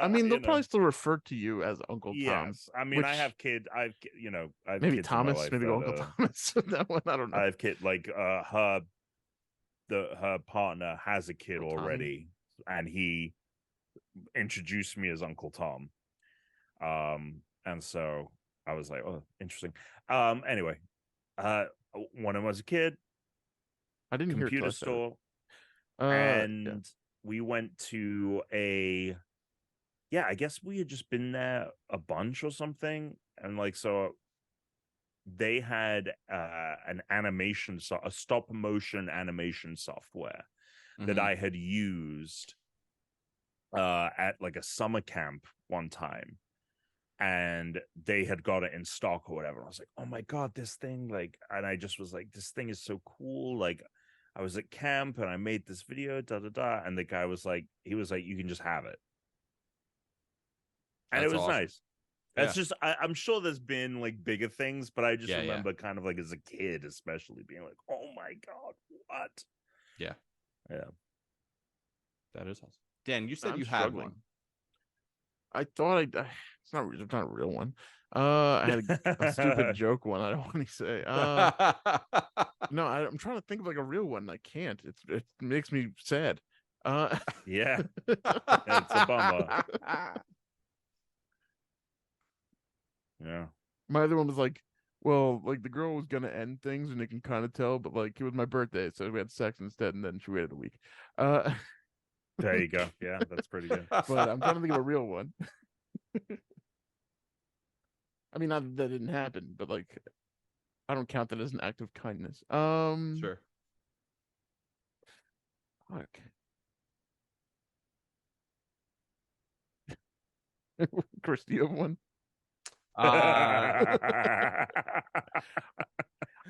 S2: I mean, they'll probably still refer to you as Uncle Tom.
S3: Yes, I mean, I have kids. I've
S2: maybe
S3: kids
S2: Thomas. Maybe go Uncle Thomas. That one, I don't know.
S3: I have kids like her partner has a kid already, and he introduced me as Uncle Tom. And so I was like, oh, interesting. Anyway, when I was a kid,
S2: I didn't hear
S3: computer store, and we went to I guess we had just been there a bunch or something, and like so, they had a stop motion animation software that I had used at like a summer camp one time. and they had got it in stock or whatever. I was like, oh my God, this thing, like, and I just was like, this thing is so cool. Like, I was at camp and I made this video, and the guy was like, you can just have it. And
S1: That's
S3: it was
S1: awesome.
S3: nice. That's just, I'm sure there's been like bigger things, but I just remember kind of like as a kid, especially being like, oh my God, what?
S1: Yeah. That is awesome. Dan, you said
S2: I'm
S1: you
S2: struggling.
S1: had one.
S2: I thought it's not a real one. I had a stupid joke one. I don't want to say. No, I'm trying to think of like a real one. I can't. It makes me sad.
S3: Yeah, it's a bummer. Yeah.
S2: My other one was like, well, like the girl was gonna end things, and you can kind of tell, but like it was my birthday, so we had sex instead, and then she waited a week.
S3: There you go. Yeah, that's pretty good.
S2: But I'm trying to think of a real one. I mean, not that, that didn't happen, but like, I don't count that as an act of kindness.
S1: Sure.
S2: Fuck. Chris, do you have one?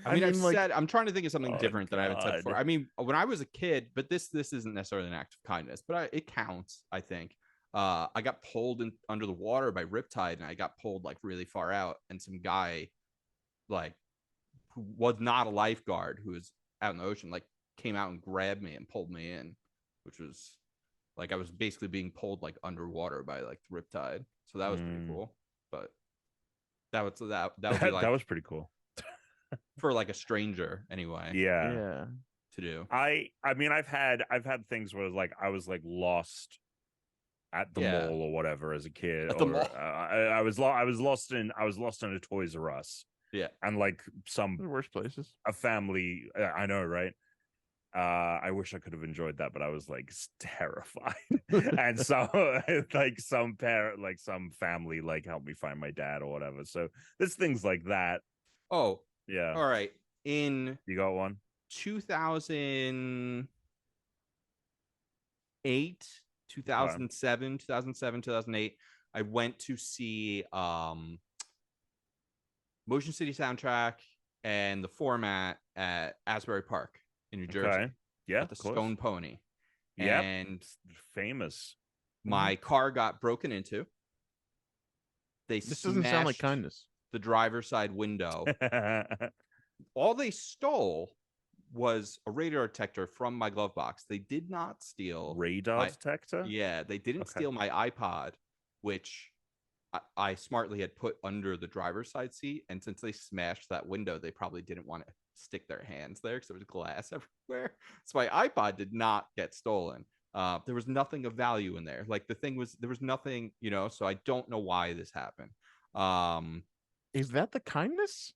S1: I mean,
S2: like,
S1: I'm trying to think of something different that I haven't said before. I mean, when I was a kid, but this isn't necessarily an act of kindness, but it counts, I think. I got pulled under the water by Riptide, and I got pulled like really far out, and some guy, like, who was not a lifeguard, who was out in the ocean, like, came out and grabbed me and pulled me in, which was like I was basically being pulled like underwater by like the Riptide. So that was pretty cool. But that would be like,
S3: that was pretty cool
S1: for like a stranger anyway.
S2: Yeah.
S1: To do.
S3: I mean, I've had things where like I was like lost at the mall or whatever as a kid.
S1: At the mall.
S3: I was lost in a Toys R Us.
S1: Yeah.
S3: And like some
S2: the worst places.
S3: A family, I know, right? I wish I could have enjoyed that, but I was like terrified. And so like some parent, like some family, like helped me find my dad or whatever. So there's things like that.
S1: Oh,
S3: yeah.
S1: All right. You
S3: got one?
S1: 2008, 2007, 2008. I went to see Motion City Soundtrack and the Format at Asbury Park in New Jersey.
S3: Okay. Yeah,
S1: at the Stone Pony.
S3: Yeah,
S1: and
S3: famous.
S1: My car got broken into. This
S2: doesn't sound like kindness.
S1: The driver's side window. All they stole was a radar detector from my glove box. They did not steal
S3: radar detector.
S1: Yeah, they didn't steal my iPod, which I smartly had put under the driver's side seat. And since they smashed that window, they probably didn't want to stick their hands there because there was glass everywhere. So my iPod did not get stolen. There was nothing of value in there. Like there was nothing, so I don't know why this happened.
S2: Is that the kindness?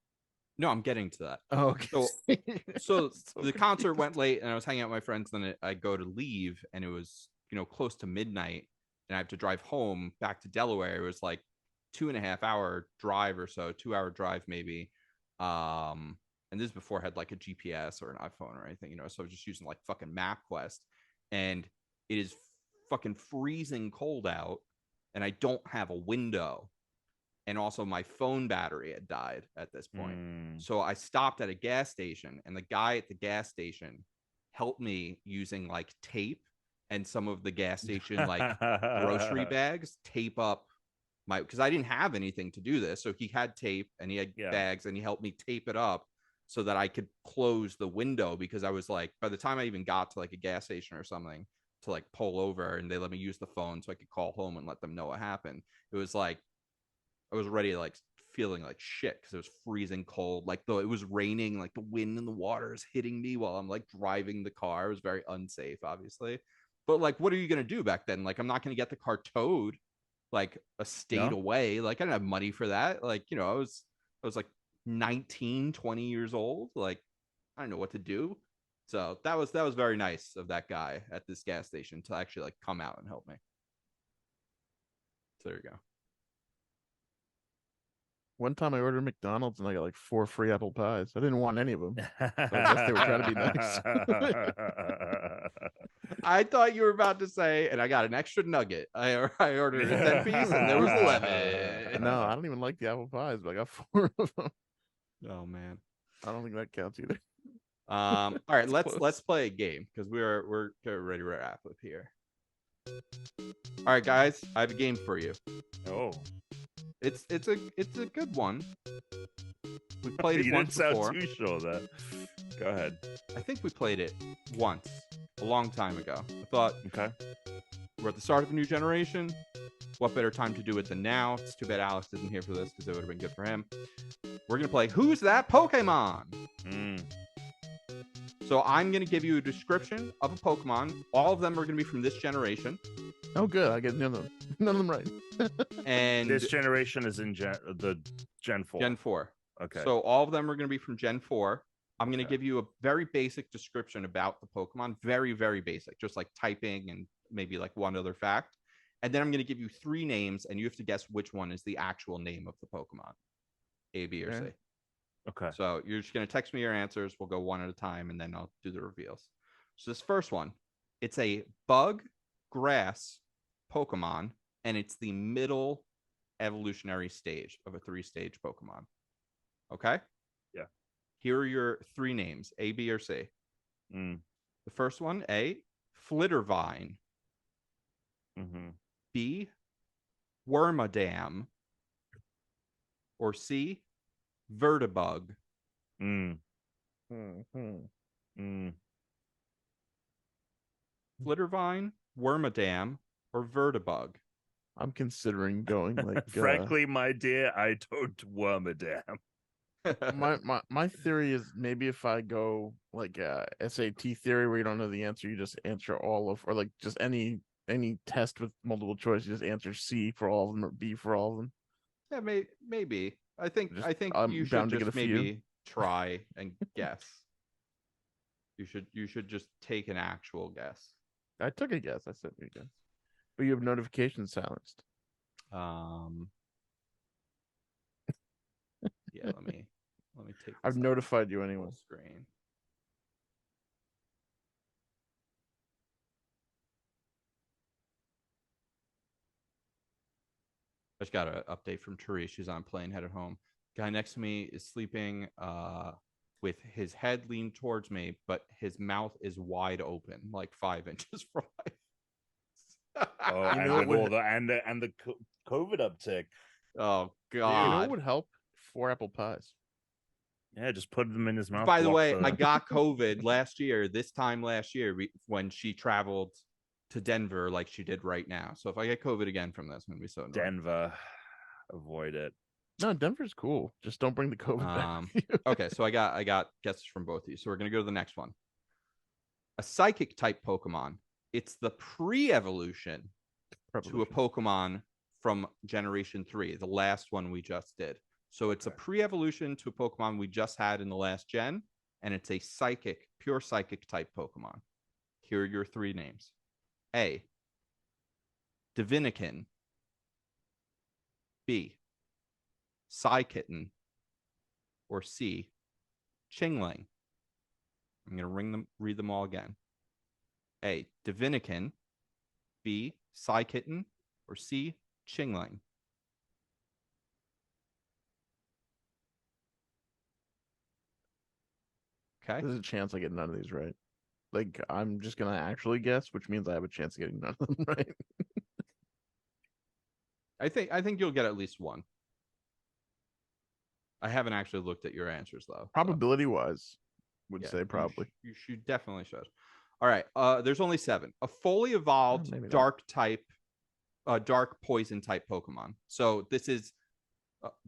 S1: No, I'm getting to that.
S2: Oh, okay.
S1: So the concert went late and I was hanging out with my friends. Then I go to leave and it was, close to midnight and I have to drive home back to Delaware. It was like 2.5 hour drive or so, 2 hour drive maybe. And this is before I had like a GPS or an iPhone or anything, so I was just using like fucking MapQuest. And it is fucking freezing cold out and I don't have a window. And also my phone battery had died at this point. So I stopped at a gas station and the guy at the gas station helped me using like tape and some of the gas station like grocery bags, tape up because I didn't have anything to do this. So he had tape and he had bags and he helped me tape it up so that I could close the window, because I was like, by the time I even got to like a gas station or something to like pull over and they let me use the phone so I could call home and let them know what happened. It was like, I was already like feeling like shit because it was freezing cold. Like though it was raining, like the wind and the water is hitting me while I'm like driving the car. It was very unsafe, obviously. But like, what are you going to do back then? Like, I'm not going to get the car towed like a state away. Like I didn't have money for that. Like, I was like 19, 20 years old. Like, I don't know what to do. So that was very nice of that guy at this gas station to actually like come out and help me. So there you go.
S2: One time I ordered McDonald's and I got like 4 free apple pies. I didn't want any of them. So I guess they were trying to be nice.
S1: I thought you were about to say, and I got an extra nugget. I ordered a 10-piece and there was 11.
S2: No, I don't even like the apple pies, but I got 4 of them.
S1: Oh man.
S2: I don't think that counts either.
S1: All right, let's play a game because we're ready to wrap up here. All right, guys, I have a game for you.
S3: Oh,
S1: it's a good one. We played it
S3: you
S1: once
S3: didn't
S1: before.
S3: sound too sure there. Go ahead.
S1: I think we played it once a long time ago. I thought,
S3: okay,
S1: we're at the start of a new generation. What better time to do it than now? It's too bad Alex isn't here for this because it would have been good for him. We're gonna play Who's That Pokemon? So I'm gonna give you a description of a Pokemon. All of them are gonna be from this generation.
S2: Oh, good. I get none of them right.
S1: And
S3: this generation is in the Gen 4.
S1: Gen 4.
S3: Okay.
S1: So all of them are going to be from Gen 4. I'm going to give you a very basic description about the Pokemon. Very, very basic. Just like typing and maybe like one other fact. And then I'm going to give you 3 names, and you have to guess which one is the actual name of the Pokemon. A, B, or C.
S3: Okay.
S1: So you're just going to text me your answers. We'll go one at a time, and then I'll do the reveals. So this first one, it's a bug grass Pokemon, and it's the middle evolutionary stage of a 3-stage Pokemon. Okay?
S3: Yeah.
S1: Here are your 3 names, A, B, or C.
S3: The
S1: first one, A, Flittervine. B, Wormadam. Or C, Vertibug. Flittervine, Wormadam, or Vertibug.
S2: I'm considering going like.
S3: Frankly, my dear, I don't Wormadam.
S2: my theory is maybe if I go like SAT theory where you don't know the answer, you just answer all of, or like just any test with multiple choice, you just answer C for all of them or B for all of them.
S1: Yeah, maybe. I think
S2: I'm
S1: you
S2: bound
S1: should
S2: to get
S1: just
S2: a few.
S1: maybe try and guess. You should just take an actual guess.
S2: I took a guess. I said a guess, but you have notifications silenced.
S1: Yeah, let me take.
S2: I've notified you anyway.
S1: Screen. I just got an update from Therese. She's on a plane headed home. Guy next to me is sleeping with his head leaned towards me, but his mouth is wide open, like 5 inches from my face.
S3: Oh, and the COVID uptick.
S1: Oh God!
S2: You know what would help? 4 apple pies.
S3: Yeah, just put them in his mouth.
S1: By the way, I got COVID last year. This time last year, when she traveled to Denver, like she did right now. So if I get COVID again from this, I'm gonna be so annoyed.
S3: Denver, avoid it.
S2: No, Denver's cool. Just don't bring the COVID back.
S1: Okay, so I got guesses from both of you. So we're gonna go to the next one. A psychic type Pokemon. It's the pre-evolution to a Pokemon from Generation 3, the last one we just did. So it's a pre-evolution to a Pokemon we just had in the last gen, and it's a pure psychic type Pokemon. Here are your 3 names. A, Divinikin. B, Psykitten. Or C, Chingling. I'm going to read them all again. A, Divinikin. B, Psykitten. Or C, Chingling. Okay.
S2: There's a chance I get none of these right. Like, I'm just going to actually guess, which means I have a chance of getting none of them right.
S1: I think you'll get at least one. I haven't actually looked at your answers, though.
S2: Probability wise, would say probably.
S1: You should definitely should. All right. There's only 7. A fully evolved dark poison type Pokemon. So this is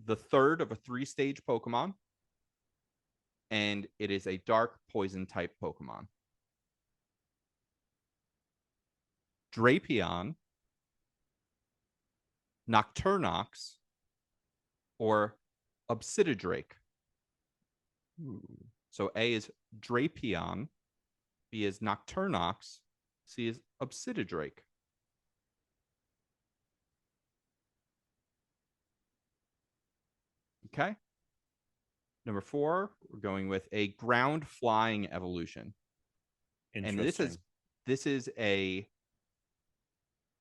S1: the third of a 3-stage Pokemon. And it is a dark poison type Pokemon. Drapion, Nocturnox, or Obsididrake. So A is Drapion, B is Nocturnox, C is Obsididrake. Okay. Number 4, we're going with a ground flying evolution. And this is a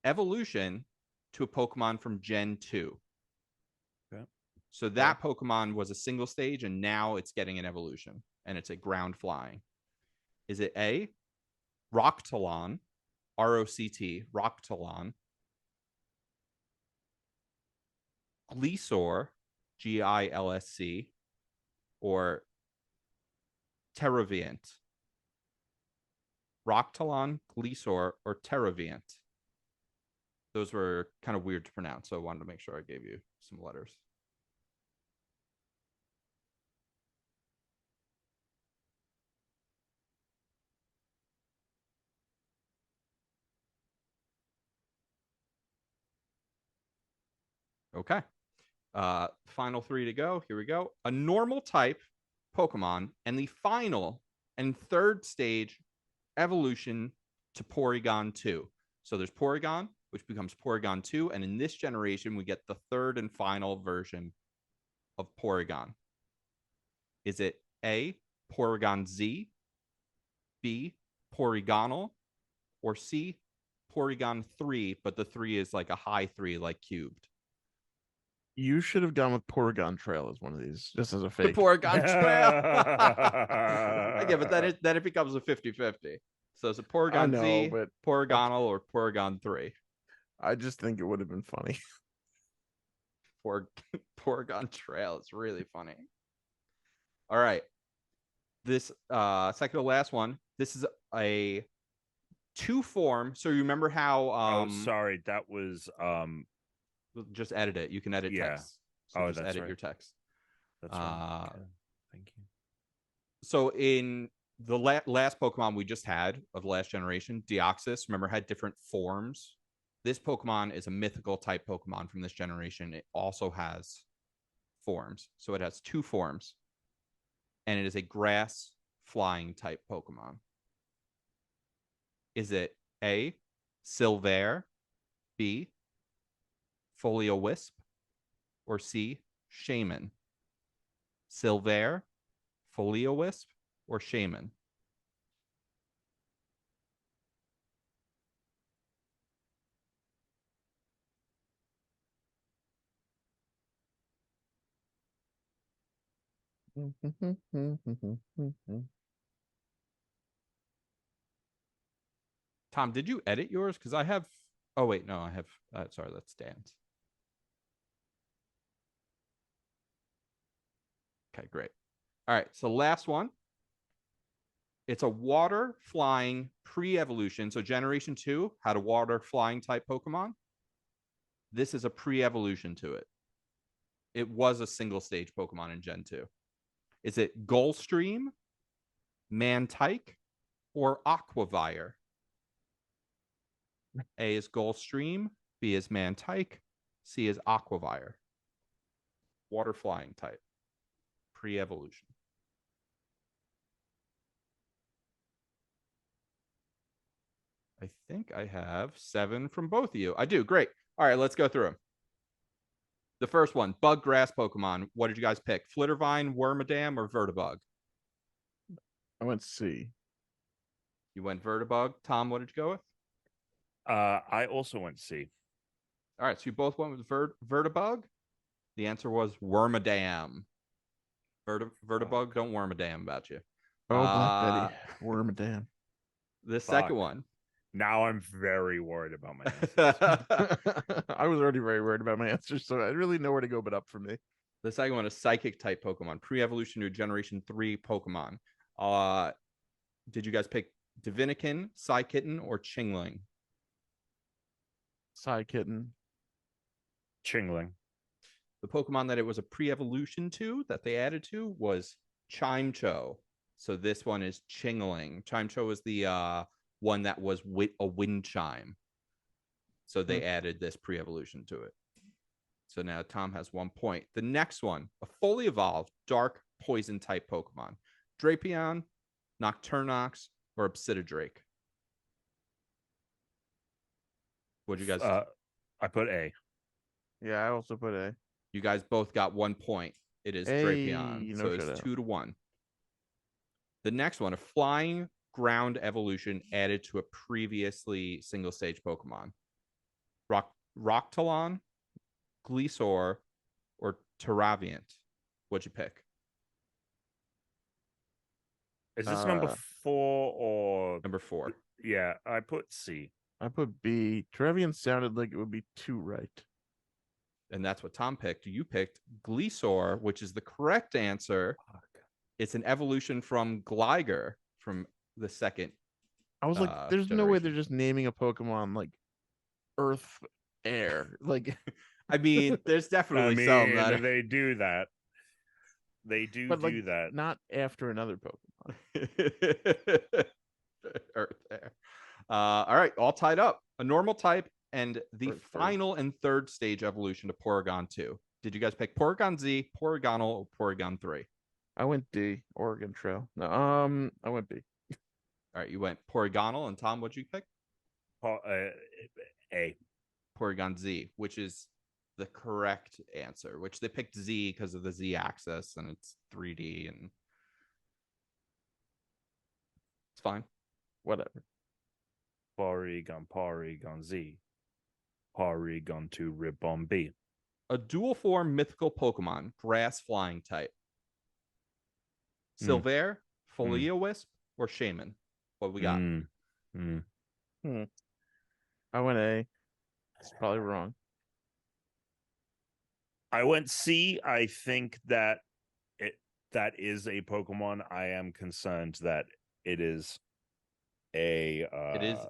S1: evolution to a Pokemon from Gen 2. So that Pokemon was a single stage, and now it's getting an evolution, and it's a ground flying. Is it A, Roctalon, ROCT, Roctalon, Glisor, GILSC, or Terraviant? Roctalon, Glisor, or Terraviant? Those were kind of weird to pronounce, so I wanted to make sure I gave you some letters. Okay. Final 3 to go. Here we go. A normal type Pokemon and the final and third stage evolution to Porygon 2. So there's Porygon, which becomes Porygon 2, and in this generation, we get the third and final version of Porygon. Is it A, Porygon Z, B, Porygonal, or C, Porygon 3, but the 3 is like a high 3, like cubed?
S2: You should have gone with Porygon Trail as one of these, just as a fake.
S1: The Porygon Trail. Okay, but then it becomes a 50-50. So it's a Porygon Z, but Porygonal, or Porygon 3.
S2: I just think it would have been funny.
S1: Porygon Trail is really funny. All right. This second to last one. This is a 2-form. So you remember how
S3: sorry, that was
S1: just edit it. You can edit text. So just edit your text.
S3: That's right. Okay. Thank you.
S1: So in the last Pokemon we just had of the last generation, Deoxys, remember, had different forms. This Pokemon is a mythical type Pokemon from this generation. It also has forms. So it has 2 forms. And it is a grass flying type Pokemon. Is it A, Silvere, B, Folio Wisp, or C, Shaman? Silvere, Folio Wisp, or Shaman? Tom, did you edit yours? Because I have. Oh wait, no, I have. Sorry, that's Dan's. Okay, great. All right, so last one. It's a water flying pre-evolution. So generation 2 had a water flying type Pokemon. This is a pre-evolution to it. It was a single stage Pokemon in Gen 2. Is it Gulfstream, Mantike, or Aquavire? A is Gulfstream, B is Mantike, C is Aquavire. Water flying type. Pre-evolution. I think I have 7 from both of you. I do. Great. All right, let's go through them. The first one, bug grass Pokemon. What did you guys pick? Flittervine, Wormadam, or Vertibug?
S2: I went C.
S1: You went Vertibug. Tom, what did you go with?
S3: I also went C.
S1: All right, so you both went with Vertibug. The answer was Wormadam. Vertibug, don't Wormadam about you.
S2: Oh, Black Betty. Wormadam.
S1: The second one.
S3: Now I'm very worried about my answers.
S2: I was already very worried about my answers, so I really know where to go but up for me.
S1: The second one is Psychic type Pokemon, pre-evolution to Generation 3 Pokemon. Did you guys pick Divinikin, Psykitten, or Chingling?
S2: Psykitten.
S3: Chingling.
S1: The Pokemon that it was a pre-evolution to, that they added to, was Chimecho. So this one is Chingling. Chimecho was the one that was a wind chime. So they added this pre-evolution to it. So now Tom has 1 point. The next one, a fully evolved dark poison type Pokemon. Drapion, Nocturnox, or Obsididrake? What'd you guys?
S3: I put A.
S2: Yeah, I also put A.
S1: You guys both got 1 point. It is Drapion. So it's 2-1. The next one, a flying ground evolution added to a previously single stage Pokemon. Roctalon, Glisor, or Terraviant? What'd you pick?
S3: Is this number 4 or
S1: number 4?
S3: Yeah, I put C.
S2: I put B. Trevian sounded like it would be 2 right.
S1: And that's what Tom picked. You picked Gleesaur, which is the correct answer. It's an evolution from Gligar from the second.
S2: I was like, there's no way they're just naming a Pokemon like Earth Air. Like,
S1: I mean, there's definitely some that
S3: they do that. They do
S2: but
S3: do that.
S2: Not after another Pokemon.
S1: Earth Air. All right, all tied up. A normal type and the final and third stage evolution to Porygon 2. Did you guys pick Porygon Z, Porygonal, or Porygon 3?
S2: I went D, Oregon Trail. No, I went B.
S1: All right, you went Porygonal, and Tom, what'd you pick?
S3: A.
S1: Porygon Z, which is the correct answer, which they picked Z because of the Z axis and it's 3D and it's fine.
S2: Whatever.
S3: Porygon Z. Porygon 2 Ribbon B.
S1: A dual form mythical Pokemon, grass flying type. Silvere, Folio-Wisp, or Shaman? What we got?
S2: I went A. It's probably wrong.
S3: I went C. I think that that is a Pokemon. I am concerned that it is a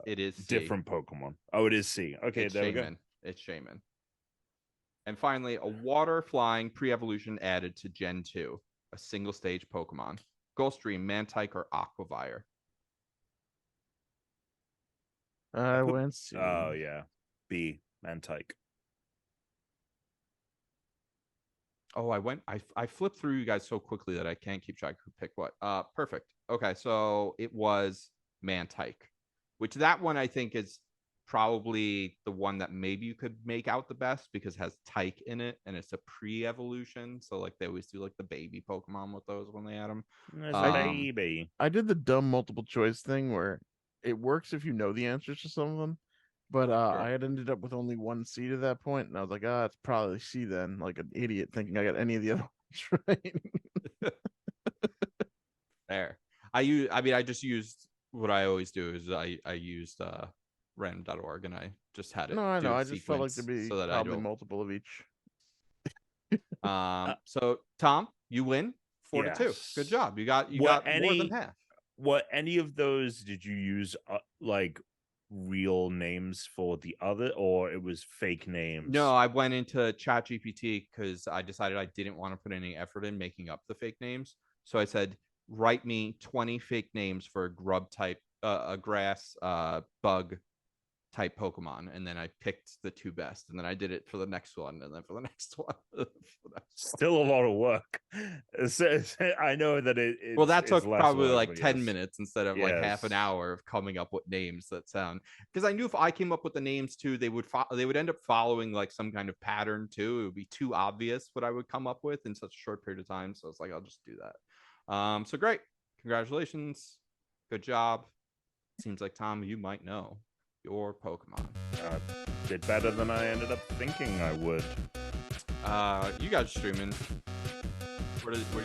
S1: it is
S3: different Pokemon. Oh, it is C. Okay,
S1: it's
S3: there
S1: Shaman.
S3: we go.
S1: It's Shaman. And finally, a water flying pre-evolution added to Gen 2, a single stage Pokemon. Gulfstream, Mantike, or Aquavire?
S2: I went C.
S3: Oh yeah, B, Mantike.
S1: Oh, I flipped through you guys so quickly that I can't keep track who picked what. Perfect. Okay, so it was Mantike, which that one I think is probably the one that maybe you could make out the best because it has Tyke in it and it's a pre-evolution. So like they always do like the baby Pokemon with those when they add them.
S3: Baby.
S2: I did the dumb multiple choice thing where it works if you know the answers to some of them. But sure. I had ended up with only 1 C to that point, and I was like, it's probably C then, like an idiot thinking I got any of the other ones right.
S1: There. I just used what I always do is I used random.org and I just had it.
S2: No, I know. I just felt like there'd be so that probably multiple of each.
S1: So Tom, you win 4-2. Good job. You got more than half.
S3: What any of those did you use like real names for the other, or it was fake names?
S1: No, I went into ChatGPT because I decided I didn't want to put any effort in making up the fake names. So I said, write me 20 fake names for a grub type, a grass, bug type Pokemon, and then I picked the 2 best, and then I did it for the next one, and then for the next one.
S3: Still a lot of work. I know that
S1: well, that took probably like 10 minutes instead of like half an hour of coming up with names that sound, because I knew if I came up with the names too, they would end up following like some kind of pattern too. It would be too obvious what I would come up with in such a short period of time. So it's like, I'll just do that. So great. Congratulations. Good job. Seems like, Tom, you might know your Pokemon.
S3: Did better than I ended up thinking I would.
S1: You guys streaming?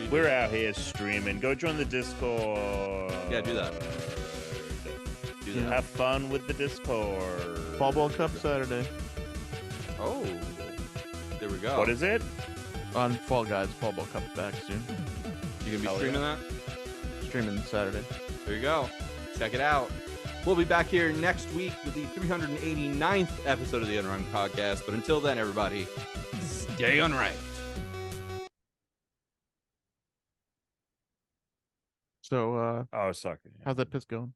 S3: We're out here streaming. Go join the Discord.
S1: Yeah, do that.
S3: Have fun with the Discord.
S2: Fall Ball Cup Saturday.
S1: Oh, there we go.
S3: What is it?
S2: On Fall Guys, Fall Ball Cup back soon.
S1: You gonna be streaming that?
S2: Streaming Saturday.
S1: There you go. Check it out. We'll be back here next week with the 389th episode of the Unranked Podcast. But until then, everybody, stay unranked.
S2: So,
S3: oh, sucker.
S2: How's that piss going?